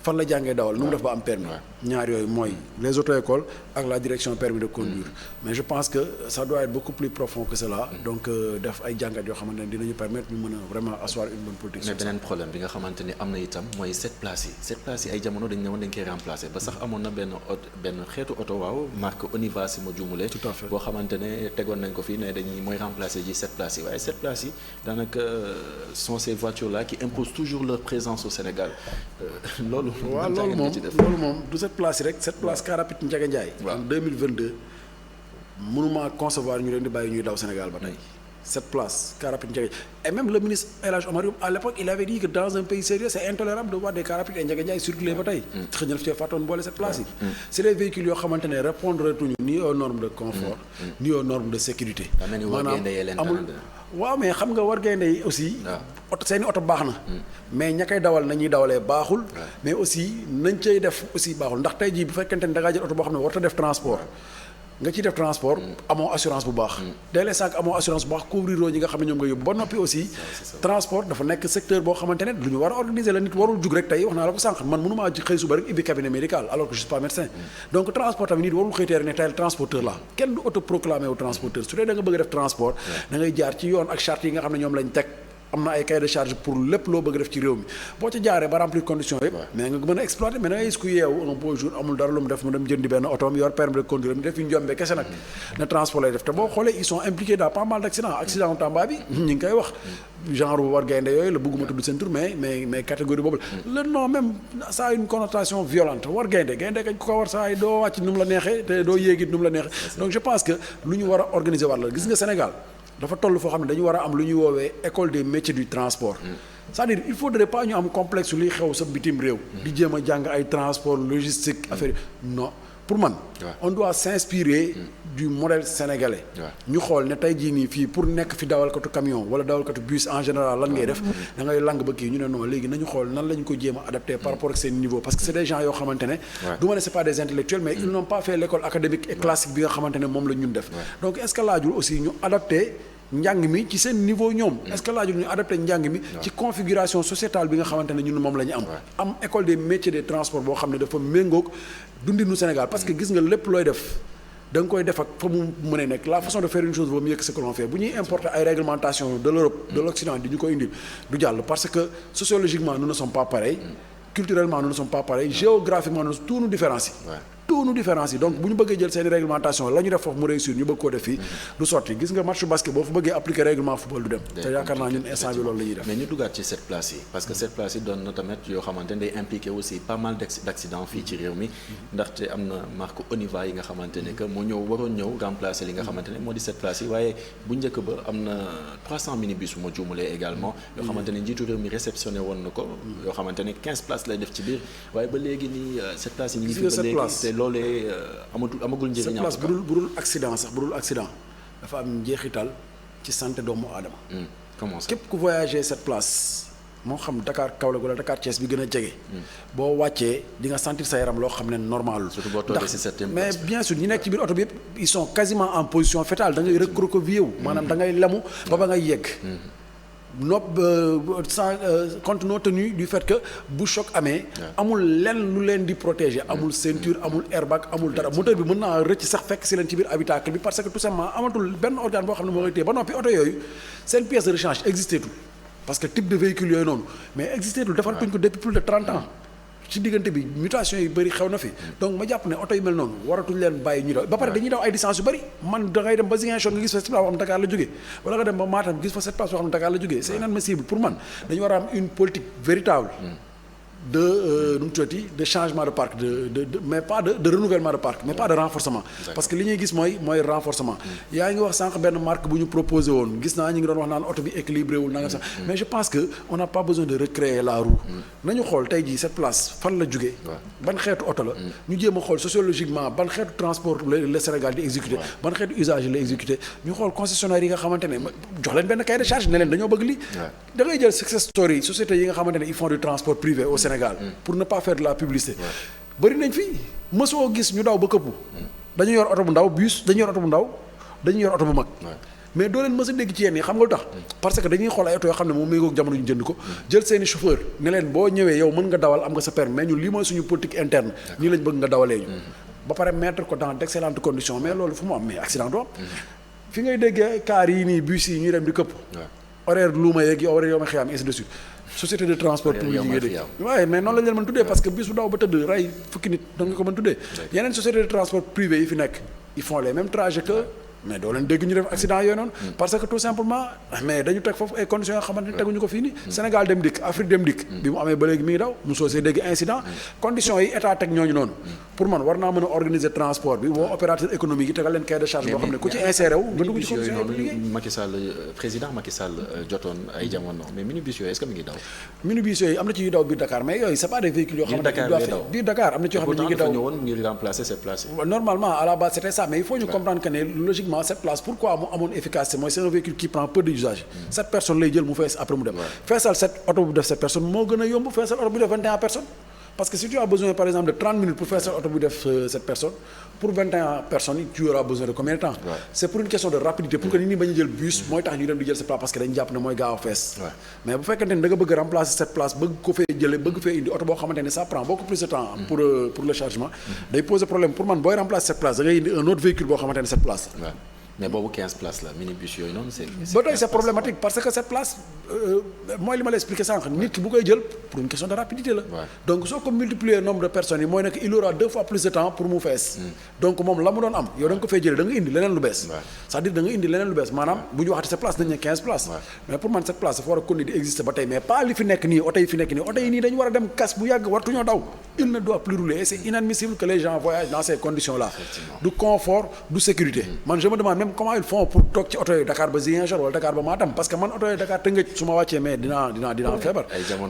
fan la jàngee dawal nu mu def ba am permis ñaar yooyu mooy les auto-écoles ak la direction permis de conduire mais je pense que ça doit être beaucoup plus profond que cela donc def ay jàngat yoo xamante ne dinañu permettre ñu mën a vraiment asseoir une bonne protection. mais beneen problème bi nga xamante ni am na itam mooy 7 places yi ay jamono dañ ne woon dañ koy remplacer ba sax amoon na benn xeetu oto marque Oniva si ma juumulee. tout à fait boo xamante ne tegoon nañ ko fii ne dañuy mooy remplacer ji 7 places yi waaye 7 places yi daanaka sont ces voitures là qui imposent toujours leur présence au Sénégal loolu. waaw loolu moom du cette place yi rek cette place car rapide Ndiaga Ndiaye en 2022 mënuma concevoir ñu leen di bàyyi ñuy daw Sénégal ba tey cette place car rapide Ndiaga et même le ministre El Hadj Omar Youm à l'époque il avait dit que dans un pays sérieux c'est intolérable de voir des car rapides et Ndiaga Ndiaye circuler ba tey xëy na daf cee fàttoon boole cette place yi c'est des véhicules yoo xamante ne répondre tuñu ni aux normes de confort ni aux normes de sécurité maanaam amul waaw mais xam nga war gaynde yi aussi oto seeni oto baax na mais ña koy dawal nañuy dawalee baaxul mais aussi nañ cay def aussi baaxul ndax tey jii bu fekkente ne da ngaa jël oto boo xam ne warut a def transport nga ciy def transport amoo assurance bu baax dès l'instant que amoo assurance bu baax couvrir ñi nga xam ne ñoom nga yóbbu ba noppi aussi transport dafa nekk secteur boo xamante ne lu ñu war a organiser la nit warul jug rek tey wax naa la ko sànq man mënumaa xëy suba rek ibbi cabinet médical alors que je suis pas médecin donc transport tamit nit warul xëy tey rek ne tey transporteur la kenn du autoproclamé wu transporteur su dee da nga bëgg a def transport da ngay jaar ci yoon ak charte yi nga xam ne ñoom lañ teg am na ay cahier de charge pour lépp loo bëgg def ci réew mi boo ca jaaree ba remplir conditions yëpp mais nga mën a exploiter mais da ngay gis ku yeewu un beau jour amul dara lu mu def mu dem jëndi benn otoom yor permis de conduire mi def yu njombe kese nag ne transport lay def te boo xoolee ils sont impliqués dans pas mal d'accidents accident Tamba bi ñu ngi koy wax genre war gaynde yooyu la bëgguma tudd seen tur mais catégorie boobu la le nom même ça a une connotation violente war gaynde kañ ku ko war saa yi doo wàcc nu mu la neexee te doo yéegit nu mu la neexee donc je pense que lu ñu war a organiser war la gis nga Sénégal dafa toll foo xam ne dañu war a am lu ñuy woowee école des métiers du transport c'est-à-dire il faudrait pas ñu am complexe luy xew sa bitim réew di jéem a jàng ay transport logistique affaire non pour man. on doit s'inspirer du modèle sénégalais. ñu xool ne tey jii nii fii pour nekk fi dawalkatu camion wala dawalkatu bus en général lan ngay def. da ngay lang ba kii ñu ne non léegi nañu xool nan lañu ko jéem a adapté par rapport ak seen niveau parce que c'est des gens yoo xamante ne. du ma ne c'est pas des intellectuels mais ils n'ont pas fait l'école académique et classique bi nga xamante ne moom la ñun def. donc est-ce que laajul aussi ñu adapté. njàng mi ci seen niveau ñoom est-ce que laajul ñu adapté njàng mi ci configuration sociétale bi nga xamante ne ñun moom la ñu am école des métiers des transports boo xam ne dafa méngoog dundinu Sénégal parce que gis nga lépp looy def da nga koy def ak fa mu mën a nekk la façon de faire une chose vaut mieux que ce que l'on fait bu ñuy importer ay réglementations de l'Europe de l'Occident di ñu ko indil du jàll parce que sociologiquement nous ne sommes pas pareils culturellement nous ne sommes pas pareils géographiquement tout nous différencie tout nous différencie donc bu ñu bëggee jël seen réglementation la ñu def foofu mu réussir ñu bëgg koo def fii du sotti gis nga match basket boo fa bëggee appliquer règlement football du dem te yaakaar naa ñun instant bi loolu la ñuy def mais ñu duggaat ci cette place yi parce que cette place yi doon na tamit yoo xamante ne day impliqué aussi pas mal d'accidents fii ci réew mi ndaxte am na marque Oniva yi nga xamante ne que moo ñëw waroon ñëw remplacer li nga xamante ne moo di cette place yi waaye bu njëkk ba am na 300 minibus bu ma juumalee également yoo xamante ne njiitu réew mi réceptionné woon na ko yoo xamante ne 15 places lay def ci biir waaye ba léegi nii cette place yi ñu ngi fi ba léegi loolee amagul njëriñ cette place bu dul accident sax bu dul accident dafa am njeexital ci santé doomu aadama. comment ça képp ku voyager cette place moo xam Dakar Kaolack wala Dakar Thiès bi gën a jege. boo wàccee di nga sentir sa yaram loo xam ne normalul. surtout boo toogee ci septième mais bien sûr ñi nekk ci biir oto bi yëpp ils sont quasiment en position fétale da ngay recroquevillé wu. maanaam da ngay lemu ba ngay yegg. sans compte tenu du fait que bu choc amee amul lenn lu leen di protéger amul ceinture amul airbag amul dara moteur bi mën naa rëcc sax fekk si leen ci biir habitacle bi parce que tout simplement amatul benn organe boo xam ne moo koy téye ba noppi oto yooyu seen pièce de rechange existé tout parce que type de véhicule yooyu noonu mais existé tout defal tuñ ko depuis plus de 30 ans ci diggante bi mutation yu bëri xew na fi donc ma jàpp ne oto yu mel noonu waratuñ leen bàyyi ñu daw ba pare dañuy daw ay distance yu bëri man da ngay dem ba Ziguinchor nga gis fa cette place boo xam ne Dakar la jógee wala nga dem ba Matam gis fa cette place boo xam ne Dakar la jógee c'est inadmissible pour man dañu war a am une politique véritable de nu mu tuddati de changement de parc mais pas de renouvellement de parc mais pas de renforcement parce que li ñuy gis mooy renforcement yaa ngi wax sànq benn marque bu ñu proposé woon gis naa ñu ngi doon wax naan oto bi équilibré wul nanga sax mais je pense que on n'a pas besoin de recréer la roue nañu xool tey jii cette place fan la jógee ban xeetu oto la ñu jéem a xool sociologiquement ban xeetu transport le Sénégal di exécuté ban xeetu usage la exécuté ñu xool concessionnaire yi nga xamante ne jox leen benn cahier de charge ne leen dañoo bëgg lii da ngay jël success story société yi nga xamante ne ils font du transport privé au Sénégal pour ne pas faire de la publicité bëri nañ fi mësoo gis ñu daw ba këppu dañu yor oto bu ndaw bus dañu yor oto bu ndaw dañu yor oto bu mag mais doo leen mës a dégg ci yéen yi xam nga lu tax parce que dañuy xool ay oto yoo xam ne moom méngoog jamono ñu jënd ko jël seeni chauffeur ne leen boo ñëwee yow mën nga dawal am nga sa permis mais ñun lii mooy suñu politique interne nii lañ bëgg nga dawalee ñu ba pare mettre ko dans d'excellentes conditions mais loolu fu mu am mais accident doo am fi ngay déggee car yi nii bus yi ñuy dem di këpp horaire luuma yeeg yow horaire yow ma xëy am ainsi de suite société de transport public yi nga dégg waaye mais noonu lañ leen mën tuddee parce que bis bu daw ba tëdd rey fukki nit da nga ko mën tuddee yeneen société de transport privé yi fi nekk ils font les mêmes trajets que mais doo leen dégg ñu def accident yooyu noonu parce que tout simplement mais dañu teg foofu ay conditions yoo xamante ne teguñu ko fii nii Sénégal dem dikk Afrique dem dikk bi mu amee ba léegi mi ngi daw mu soo see dégg incident conditions yi état teg ñooñu noonu pour man war naa mën a organiser transport bi woo opérateur économique yi tegal leen cahier de charge boo xam ne ku ci inséré wu nga dugg ci conditions yi liggéey Macky Sall président Macky Sall jotoon ay jamono mais minibus yooyu est-ce que mi ngi daw minibus yooyu am na ci yu daw biir Dakar mais yooyu c'est pas des véhicules yoo xamante ne doivent faire biir Dakar am na ci yoo xam ne ñu ngi daw ñëwoon ngir remplacer cette place normalement à la base c'était ça mais il faut ñu comprendre que ne logiquement cette place pourquoi mu amoon efficacité mooy c'est un véhicule qui prend peu d'usage cette personne lay jël mu fees après mu dem feesal cette oto bu def cette personne moo gën a yomb feesal oto bu def 21 personnes parce que si tu as besoin par exemple de 30 minutes pour feesal oto bu def cette personne pour 21 personnes tu auras besoin de combien de temps c'est pour une question de rapidité pour que nit ñi bañ a jël bus mooy tax ñu dem di jël cette place parce que dañu jàpp ne mooy gaaw a fees mais bu fekkente ne da nga bëgg a remplacer cette place bëgg ko fee jëlee bëgg fee indi oto boo xamante ne ça prend beaucoup plus de temps pour le chargement day poser problème pour man booy remplacer cette place da ngay indi un autre véhicule boo xamante ne cette place mais boobu 15 places la minibus yooyu noonu c'est ba tey c'est problématique parce que cette place mooy li ma la expliqué sànq nit ki bu koy jël pour une question de rapidité la donc soo ko multiplier nombre de personnes yi mooy nekk il aura 2 fois plus de temps pour mu fees donc moom la mu doon am yow da nga ko fay jëlee da nga indi leneen lu bees c'est-à-dire da nga indi leneen lu bees maanaam bu ñu waxati cette place dañ ne 15 places mais pour man cette place dafa war a continuer di exister ba tey mais pas li fi nekk nii oto yi fi nekk nii oto yi nii dañu war a dem kas bu yàgg wartuñoo daw il ne doit plus rouler et c'est inadmissible que les gens voyagent dans ces conditions-là. Du confort, du sécurité. Man je me demande même comment ils font pour toog ci oto yi Dakar ba Ziguinchor wala Dakar ba Matam parce que man oto yi Dakar Tëngéej su ma wàccee mais dinaa feebar.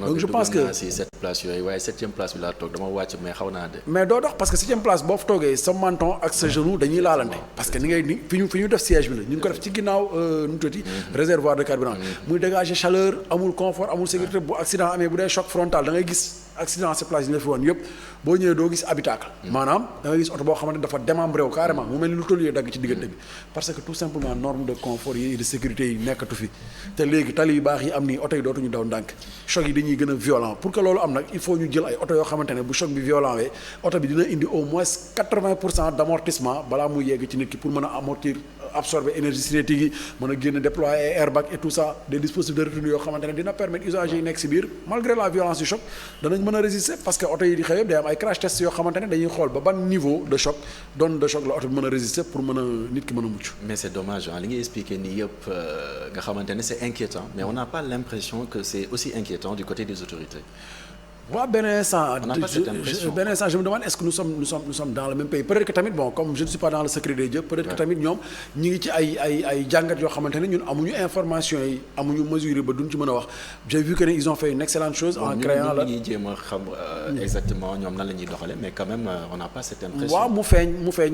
donc je pense que si cette place yooyu waaye 7e place bi laa toog dama wàcc mais xaw naa de. mais doo dox parce que 7e place boo fa toogee sa menton ak sa genou dañuy laalante parce que ni ngay ni fi ñu def siège bi la ñu ngi ko def ci ginnaaw nu mu tuddati réservoir de carburant muy dégager chaleur amul confort amul sécurité bu accident amee bu dee choc frontal da ngay gis accident ces places yi nga fi woon yëpp boo ñëwee doo gis habitacle maanaam da ngay gis oto boo xamante ne dafa démembré wu carrément mu mel ni lu tolluwee dagg ci diggante bi parce que tout simplement norme de confort yi de sécurité yi nekkatu fi te léegi tali yu baax yi am nii oto yi dootuñu daw ndànk choc yi dañuy gën a violent pour que loolu am nag il faut ñu jël ay oto yoo xamante ne bu choc bi violent wee oto bi dina indi au moins 80% d'amortissement balaa muy yegg ci nit ki pour mën a amortir absorber énergie cinétique yi mën a génn déployer ay airbag et tout ça des dispositifs de retenue yoo xamante ne dina permettre usagers yi nekk si biir malgré la violence du choc danañ mën a résister parce que oto yi di xew yëpp day am ay crash test yoo xamante ne dañuy xool ba ban niveau de choc donne de choc la oto bi mën a résister pour mën a nit ki mën a mucc. mais c'est dommage li ngay expliquer nii yëpp nga xamante ne c'est inquiétant mais on n'a pas l'impression que c'est aussi inquiétant du côté des autorités. waaw benn instant je me demande est-ce que nous sommes dans le même pays peut-être que tamit bon comme je ne suis pas dans le secret des dieux peut-être que tamit ñoom ñi ngi ci ay jàngat yoo xamante ne ñun amuñu information yi amuñu mesures yi ba duñ ci mën a wax j'ai vu que ne ils ont fait une excellente chose en créant la ñuy jéem a xam exactement ñoom nan la ñuy doxale mais quand même on n'a pas cette impression. waaw mu feeñ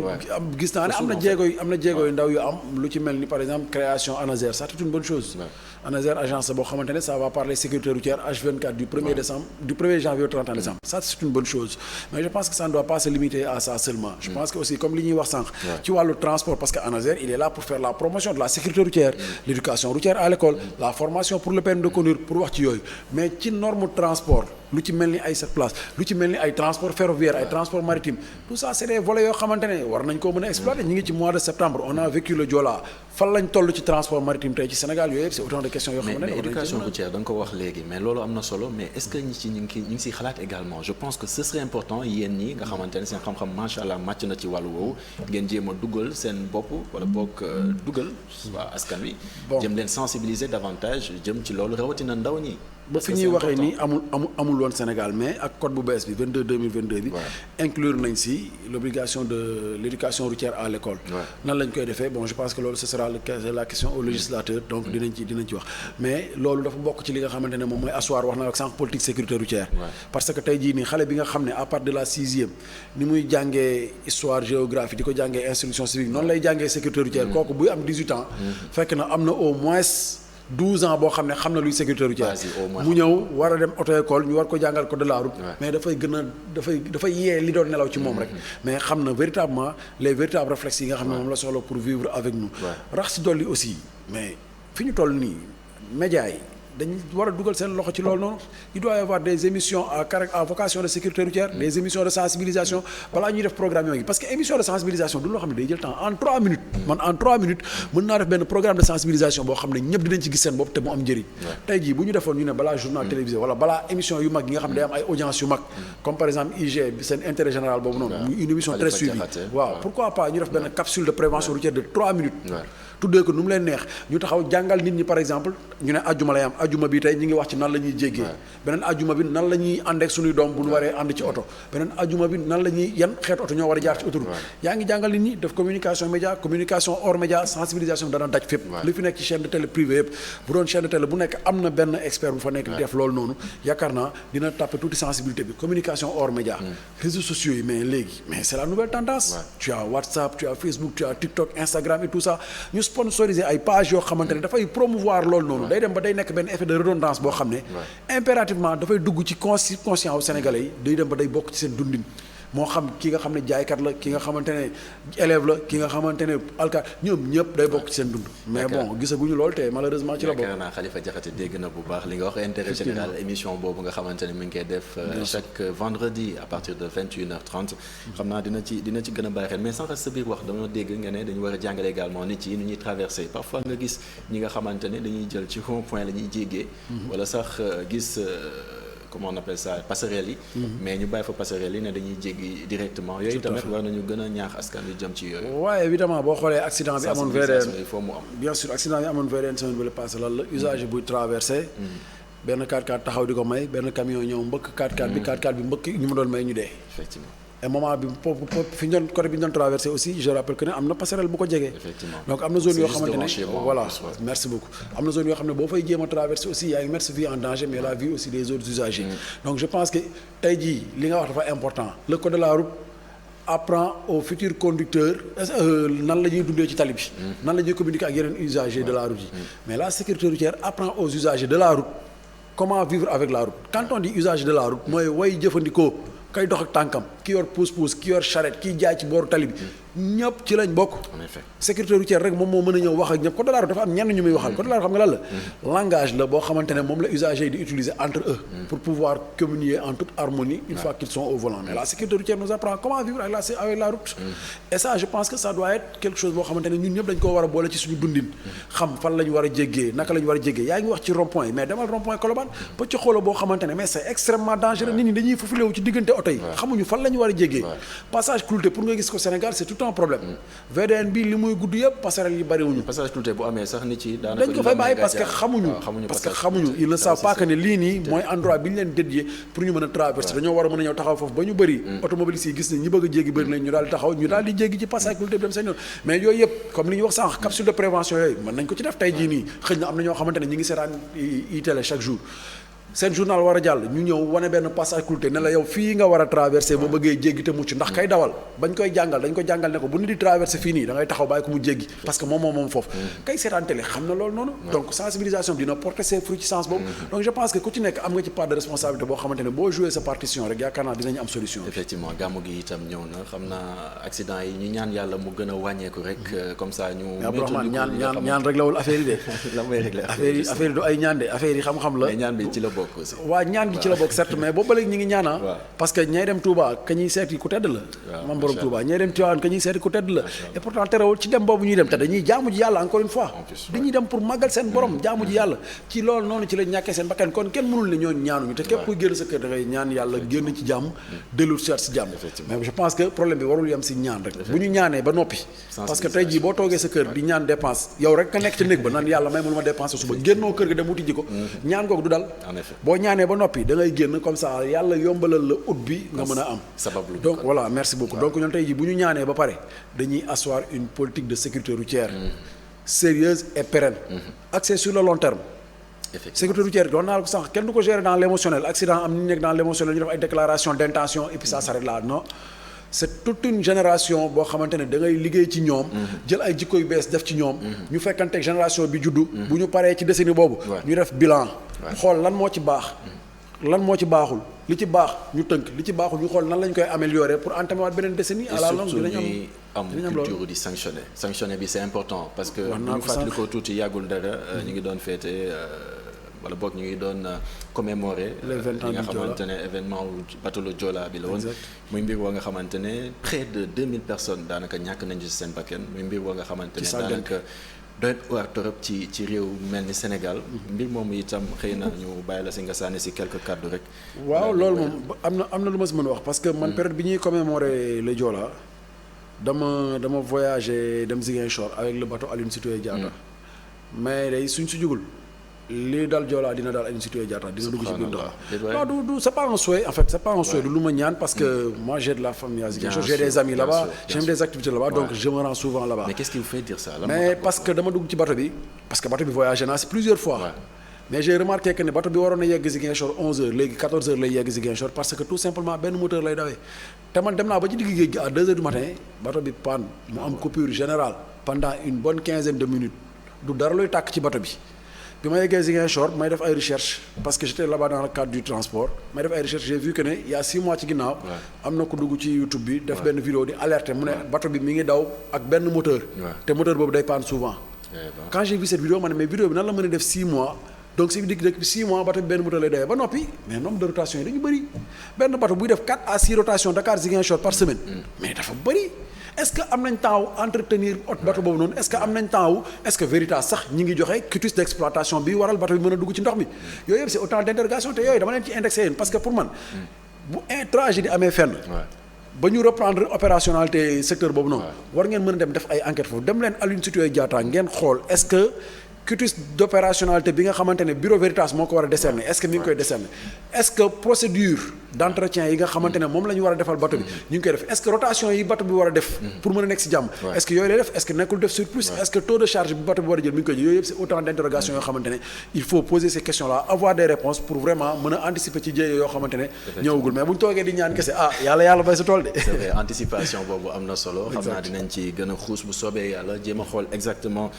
gis naa ne am na jéego yu ndaw yu am lu ci mel ni par exemple création ANASER ça c'est une bonne chose. ANASER agence boo xamante ne ça va parler sécurité routière H24 du 1er décembre du 1er janvier au 31 décembre ça c'est une bonne chose mais je pense que ça ne doit pas se limiter à ça seulement je pense que aussi comme li ñuy wax sànq ci wàllu transport parce que ANASER il est là pour faire la promotion de la sécurité routière l'éducation routière à l'école la formation pour le permis de conduire pour wax ci yooyu mais ci norme transport lu ci mel ni ay cette place lu ci mel ni ay transport ferroviaire ay transport maritime tout ça c'est des volets yoo xamante ne war nañ koo mën a exploiter ñu ngi ci mois de septembre on a vécu le Joola fan lañ toll ci transport maritime tey ci Sénégal yooyu yëpp c'est autant de questions yoo xamante ne mais éducation routière da nga ko wax léegi mais loolu am na solo mais est-ce que ñu ngi siy xalaat également je pense que ce serait important yéen ñi nga xamante ne seen xam-xam macha allah màcc na ci wàllu woowu ngeen jéem a dugal seen bopp wala boog dugal waa askan wi jëm leen sensibiliser davantage jëm ci loolu rawatina ndaw ñi ba fi ñuy waxee nii amul woon Sénégal mais ak code bu bees bi 2022 bi inclure nañ si l'obligation de l'éducation routière à l'école nan lañ koy defee bon je pense que loolu ce sera la question au législateur donc dinañ ci wax mais loolu dafa bokk ci li nga xamante ne moom mooy asseoir wax na ak sànq politique sécurité routière parce que tey jii nii xale bi nga xam ne à partir de la 6e ni muy jàngee histoire géographie di ko jàngee instruction civique noonu lay jàngee sécurité routière kooku buy am 18 ans fekk na am na au moins 12 ans boo xam ne xam na luy sécurité routière mu ñëw war a dem auto école ñu war ko jàngal code de la route mais dafay gën a dafay yee li doon nelaw ci moom rek mais xam na véritablement les véritables réflexes yi nga xam ne moom la soxla pour vivre avec nous rax si dolli aussi mais fi ñu toll nii médias yi dañu war a dugal seen loxo ci loolu noonu il doit y avoir des émissions à vocation de sécurité routière des émissions de sensibilisation balaa ñuy def programme yooyu parce que émission de sensibilisation du loo xam ne day jël temps en 3 minutes man en 3 minutes mën naa def benn programme de sensibilisation boo xam ne ñëpp dinañ ci gis seen bopp te mu am njëriñ tey jii bu ñu defoon ñu ne balaa journal télévisé wala balaa émission yu mag yi nga xam ne day am ay audience yu mag comme par exemple IG seen intérêt général boobu noonu une émission très suivie waaw pourquoi pas ñu def benn capsule de prévention routière de 3 minutes tuddee ko nu mu leen neex ñu taxaw jàngal nit ñi par exemple ñu ne ajjuma lay am ajjuma bi tey ñu ngi wax ci nan la ñuy jéggee beneen ajjuma bi nan la ñuy ànd ak suñuy doom bu ñu waree ànd ci oto beneen ajjuma bi nan la ñuy yan xeetu oto ñoo war a jaar ci autoroute yaa ngi jàngal nit ñi def communication média communication hors média sensibilisation dana daj fépp li fi nekk ci chaîne de télé privé yëpp bu doon chaîne de télé bu nekk am na benn expert bu fa nekk di def loolu noonu yaakaar naa dina tapé tuuti sensibilité bi communication hors média réseaux sociaux yi mais léegi mais c'est la nouvelle tendance tu as WhatsApp tu as Facebook tu as TikTok Instagram et tout ça ñu sponsoriser ay page yoo xamante ne dafay promouvoir loolu noonu day dem ba day nekk benn effet de redondance boo xam ne impérativement dafay dugg ci conscient wu Sénégalais yi day dem ba day bokk ci seen dundin moo xam ki nga xam ne jaaykat la ki nga xamante ne élève la ki nga xamante ne alkaat ñoom ñëpp day bokk ci seen dund mais bon gisaguñu loolu te malheureusement ci la bokk yaakaar naa Khalifa Diakhaté dégg na bu baax li nga wax intérêt général émission boobu nga xamante ne mi ngi koy def chaque vendredi à partir de 21h30 xam naa dina ci gën a bàyyi xel mais sànq sa biir wax dama dégg nga ne dañu war a jàngale également nit yi nu ñuy traversé parfois nga gis ñi nga xamante ne dañuy jël ci rond point la ñuy jéggee wala sax gis comment on appelle ça passerelle yi mais ñu bàyyi fa passerelle yi ne dañuy jéggi directement yooyu tamit war nañu gën a ñaax askan wi jëm ci yooyu waaye évidemment boo xoolee accident bi amoon VDN il faut mu am bien sûr accident bi amoon VDN semaine bi la passé lan la usager buy traversé benn 4x4 taxaw di ko may benn camion ñëw mbëkk 4x4 bi 4x4 bi mbëkk ñu ma doon may ñu dee. effectivement. et moment bi fi ñu doon côté bi ñu doon traversé aussi je rappelle que ne am na passerelle bu ko jegee. effectivement donc am na zone yoo C'est juste xamante devant chez ne moi, voilà en plus, ouais. merci beaucoup am na zone yoo xam ne boo fay jéem a traversé aussi yaa ngi mettre sa vie en danger mais la vie aussi des autres usagers. donc je pense que tey jii li nga wax dafa important le code de la route apprend aux futurs conducteurs nan la ñuy dundee ci tali bi. nan la ñuy communiquer ak yeneen usagers de la route yi. mais la sécurité routière apprend aux usagers de la route comment vivre avec la route quand on dit usager de la route mooy way jëfandikoo kay dox ak tànkam ki yor pousse-pousse ki yor charrette kiy jaay ci booru tali bi ñëpp ci lañ bokk. en effet sécurité routière rek moom moo mën a ñëw wax ak ñëpp code de la route dafa am ñenn ñu muy waxal. code de la route xam nga lan la. langage la boo xamante ne moom la usagers yi di utiliser entre eux. pour pouvoir communier en toute harmonie. une fois qu'ils sont au volant. mais la sécurité routière nous apprend comment vivre avec la route. et ça je pense que ça doit être quelque chose boo xamante ne ñun ñëpp dañ koo war a boole ci suñu dundin. xam fan la ñu war a jéggee naka la ñu war a jéggee yaa ngi wax ci rond point yi mais demal rond point Colobane ba ci xooloo boo xamante ne mais c'est extrêmement dangereux nit ñi dañuy faufilewu ci diggante oto yi. xamuñu fan la ñu war a jéggee. passage clouté pour nga gis ko Sénégal c'est tout un problème. VDN bi li muy gudd yëpp passerelle yi bariwuñu. passage clouté bu amee sax nit yi daanaka dañ ko fay bàyyi parce que xamuñu ils ne savent pas que ne lii nii mooy endroit bi ñu leen dédié pour ñu mën a traverser dañoo war a mën a ñëw taxaw foofu ba ñu bëri automobilistes yi gis ne ñi bëgg a jéggi bëri nañ ñu daal di taxaw ñu daal di jéggi ci passage clouté bi dem seen yoon mais yooyu yëpp comme li ñu wax sànq capsule de prévention yooyu mën nañ ko ci def tey jii nii xëy na am na ñoo xamante ne ñi ngi seetaan iTélé chaque jour seen journal war a jàll ñu ñëw wane benn passage clouté ne la yow fii nga war a traversé boo bëggee jéggi te mucc ndax kay dawal bañ koy jàngal dañ ko jàngal ne ko bu nit di traversé fii nii da ngay taxaw bàyyi ko mu jéggi parce que moom foofu kay seetaan télé xam na loolu noonu donc sensibilisation bi dina porter ses fruits ci sens boobu donc je pense que ku ci nekk am nga ci part de responsabilité boo xamante ne boo jouer sa partition rek yaakaar naa dinañu am solution effectivement gàmmu gi itam ñëw na xam naa accident yi ñu ñaan yàlla mu gën a wàññeeku rek comme ça ñu ñaan rek lawul affaire yi de la may régler affaire yi du ay ñaan de affaire yi xam-xam la ñaan bi ci la bokk aussi ñaan gi ci la bokk certes mais boobu ba léegi ñu ngi ñaana parce que ñay dem Touba ka ñuy seeti ku tedd la mam borom Touba ñay dem Tivaouane ka ñuy seeti ku tedd la et pourtant terewul ci dem boobu ñuy dem te dañuy jaamu ji yàlla encore une fois dañuy dem pour màggal seen borom jaamu ji yàlla ci loolu noonu ci la ñàkkee seen bakkan kon kenn mënul ne ñooñu ñaanuñu te képp kuy génn sa kër da ngay ñaan yàlla génn ci jàmm dellu si jàmm mais je pense que problème bi warul yem si ñaan rek bu ñu ñaanee ba noppi parce que tey jii boo toogee sa kër di ñaan dépense yow rek ka nekk ci néeg ba naan yàlla may mënu ma dépense suba génnoo kër ga dem wuti ji ko ñaan googu du dal boo ñaanee ba noppi da ngay génn comme ça yàlla yombalal la ut bi nga mën a am donc voilà merci beaucoup donc ñun tey jii bu ñu ñaanee ba pare dañuy asseoir une politique de sécurité routière sérieuse et pérenne axée sur le long terme sécurité routière doon naa la ko sànq kenn du ko gérer dans l'émotionnel accident am ni nekk dans l'émotionnel ñu def ay déclaration d'intention et puis ça s'arrête là non c'est toute une génération boo xamante ne da ngay liggéey ci ñoom jël ay jikko yu bees def ci ñoom ñu fekkanteeg génération bi juddu bu ñu paree ci décennie boobu ñu def bilan xool lan moo ci baax lan moo ci baaxul li ci baax ñu tënk li ci baaxul ñu xool nan lañ koy améliorer pour entamer waat beneen décennie à la longue dinañ am culture di sanctionner bi c'est important parce que bu ñu fàttali ko tuuti yàggul dara ñu ngi doon féete wala boog ñu ngi doon commémorer li nga xamante ne événement bateau le Joola bi la woon muy mbir woo nga xamante ne près de 2000 personnes daanaka ñàkk nañ ci seen bakkan muy mbir woo nga xamante ne daanaka doy waar torop ci réew mel ni Sénégal mbir moomu itam xëy na ñu bàyyi la si nga sànni si quelques kàddu rek waaw loolu moom am na lu ma si mën a wax parce que man période bi ñuy commémorer le Joola dama voyagé dem Ziguinchor avec le bateau Aline Sitoé Diatta mais day suñ si jugul lii dal Joola dina daal Aline Sitoé Diatta dina dugg ci biir ndox non du c'est pas un souhait en fait c'est pas un souhait du lu ma ñaan parce que moi j'ai de la famille à Ziguinchor j'ai des amis là-bas j'ai des activités là-bas donc je me rends souvent là-bas mais qu'est-ce qui vous fait dire ça mais parce que dama dugg ci bateau bi parce que bateau bi voyagé naa si plusieurs fois mais j'ai remarqué que ne bateau bi waroon na yegg Ziguinchor 11h léegi 14h lay yegg Ziguinchor parce que tout simplement benn moteur lay dawee te man dem naa ba ci digg géej gi à 2h du matin bateau bi panne mu am coupure générale pendant une bonne quinzaine de minutes du dara luy tàkk ci bateau bi ma yeggee Ziguinchor may def ay recherche parce que j'étais là-bas dans le cadre du transport may def ay recherche j'ai vu que ne il y a 6 mois ci ginnaaw am na ko dugg ci YouTube bi def benn vidéo di alerter mu ne bateau bi mi ngi daw ak benn moteur te moteur boobu day panne souvent quand j'ai vu cette vidéo ma ne mais vidéo bi nan la mën a def 6 mois donc si digg dëkk bi 6 mois bateau bi benn moteur lay dawee ba noppi mais nombre de rotation yi dañu bëri benn bateau buy def 4 à 6 rotations Dakar Ziguinchor par semaine mais dafa bëri est-ce que am nañ temps wu entretenir bateau boobu noonu est-ce que am nañ temps wu est-ce que Veritas sax ñi ngi joxe quitus d'exploitation bi waral bateau bi mën a dugg ci ndox mi yooyu yëpp c'est autant d'interrogations te yooyu dama leen ci indexé yéen parce que pour man bu tragédie amee fenn ba ñu reprendre opérationnalité secteur boobu noonu war ngeen mën a dem def ay enquêtes foofu dem leen Aline Sitoé Diatta ngeen xool est-ce que quitus d'opérationnalité bi nga xamante ne Bureau Veritas moo ko war a décerner est-ce que mi ngi koy décerner est-ce que procédure d'entretien yi nga xamante ne moom la ñu war a defal bateau bi ñu ngi koy def est-ce que rotation yi bateau bi war a def pour mën a nekk ci jàmm est-ce que yooyu lay def est-ce que nekkul def surplus est-ce que taux de charge bi bateau bi war a jël mi ngi koy jël yooyu yëpp c'est autant d'interrogations yoo xamante ne il faut poser ces questions-là avoir des réponses pour vraiment mën a anticiper ci jéego yoo xamante ne ñëwagul mais bu ñu toogee di ñaan kese yàlla bay sa tool de. c'est vrai anticipation boobu am na solo. xam naa dinañ ci gën a xuus bu soobee yàlla jéem a xool exactement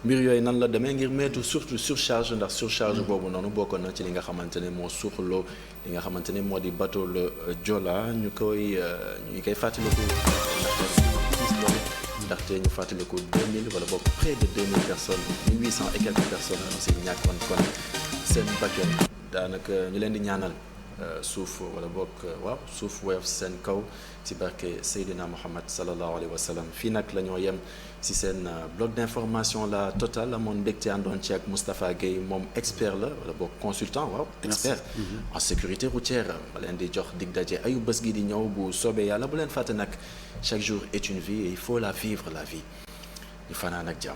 mbir yooyu nan la demee ngir mettre surtout surcharge ndax surcharge boobu noonu bokkoon na ci li nga xamante ne moo suuxloo li nga xamante ne moo di bateau le Joola ñu koy fàttaliku ndaxte ñu fàttaliku 2000 wala boog près de 2000 personnes 1800 et quelques personnes aussi ñàkkoon kon seen bakkan daanaka ñu leen di ñaanal suuf wala boog waaw suuf woyof seen kaw ci barke Seydina Muhammad sallallahu alayhi wa sallam fii nag la ñoo yem ci seen bloc d'information la Total amoon mbégte àndoon ci ak Moustapha Guèye moom expert la wala boog consultant waaw expert en sécurité routière ma leen di jox dig daje ayu bés gi di ñëw bu soobee yàlla bu leen fàtte nag chaque jour est une vie et il faut la vivre la vie ñu fanaan ak jàmm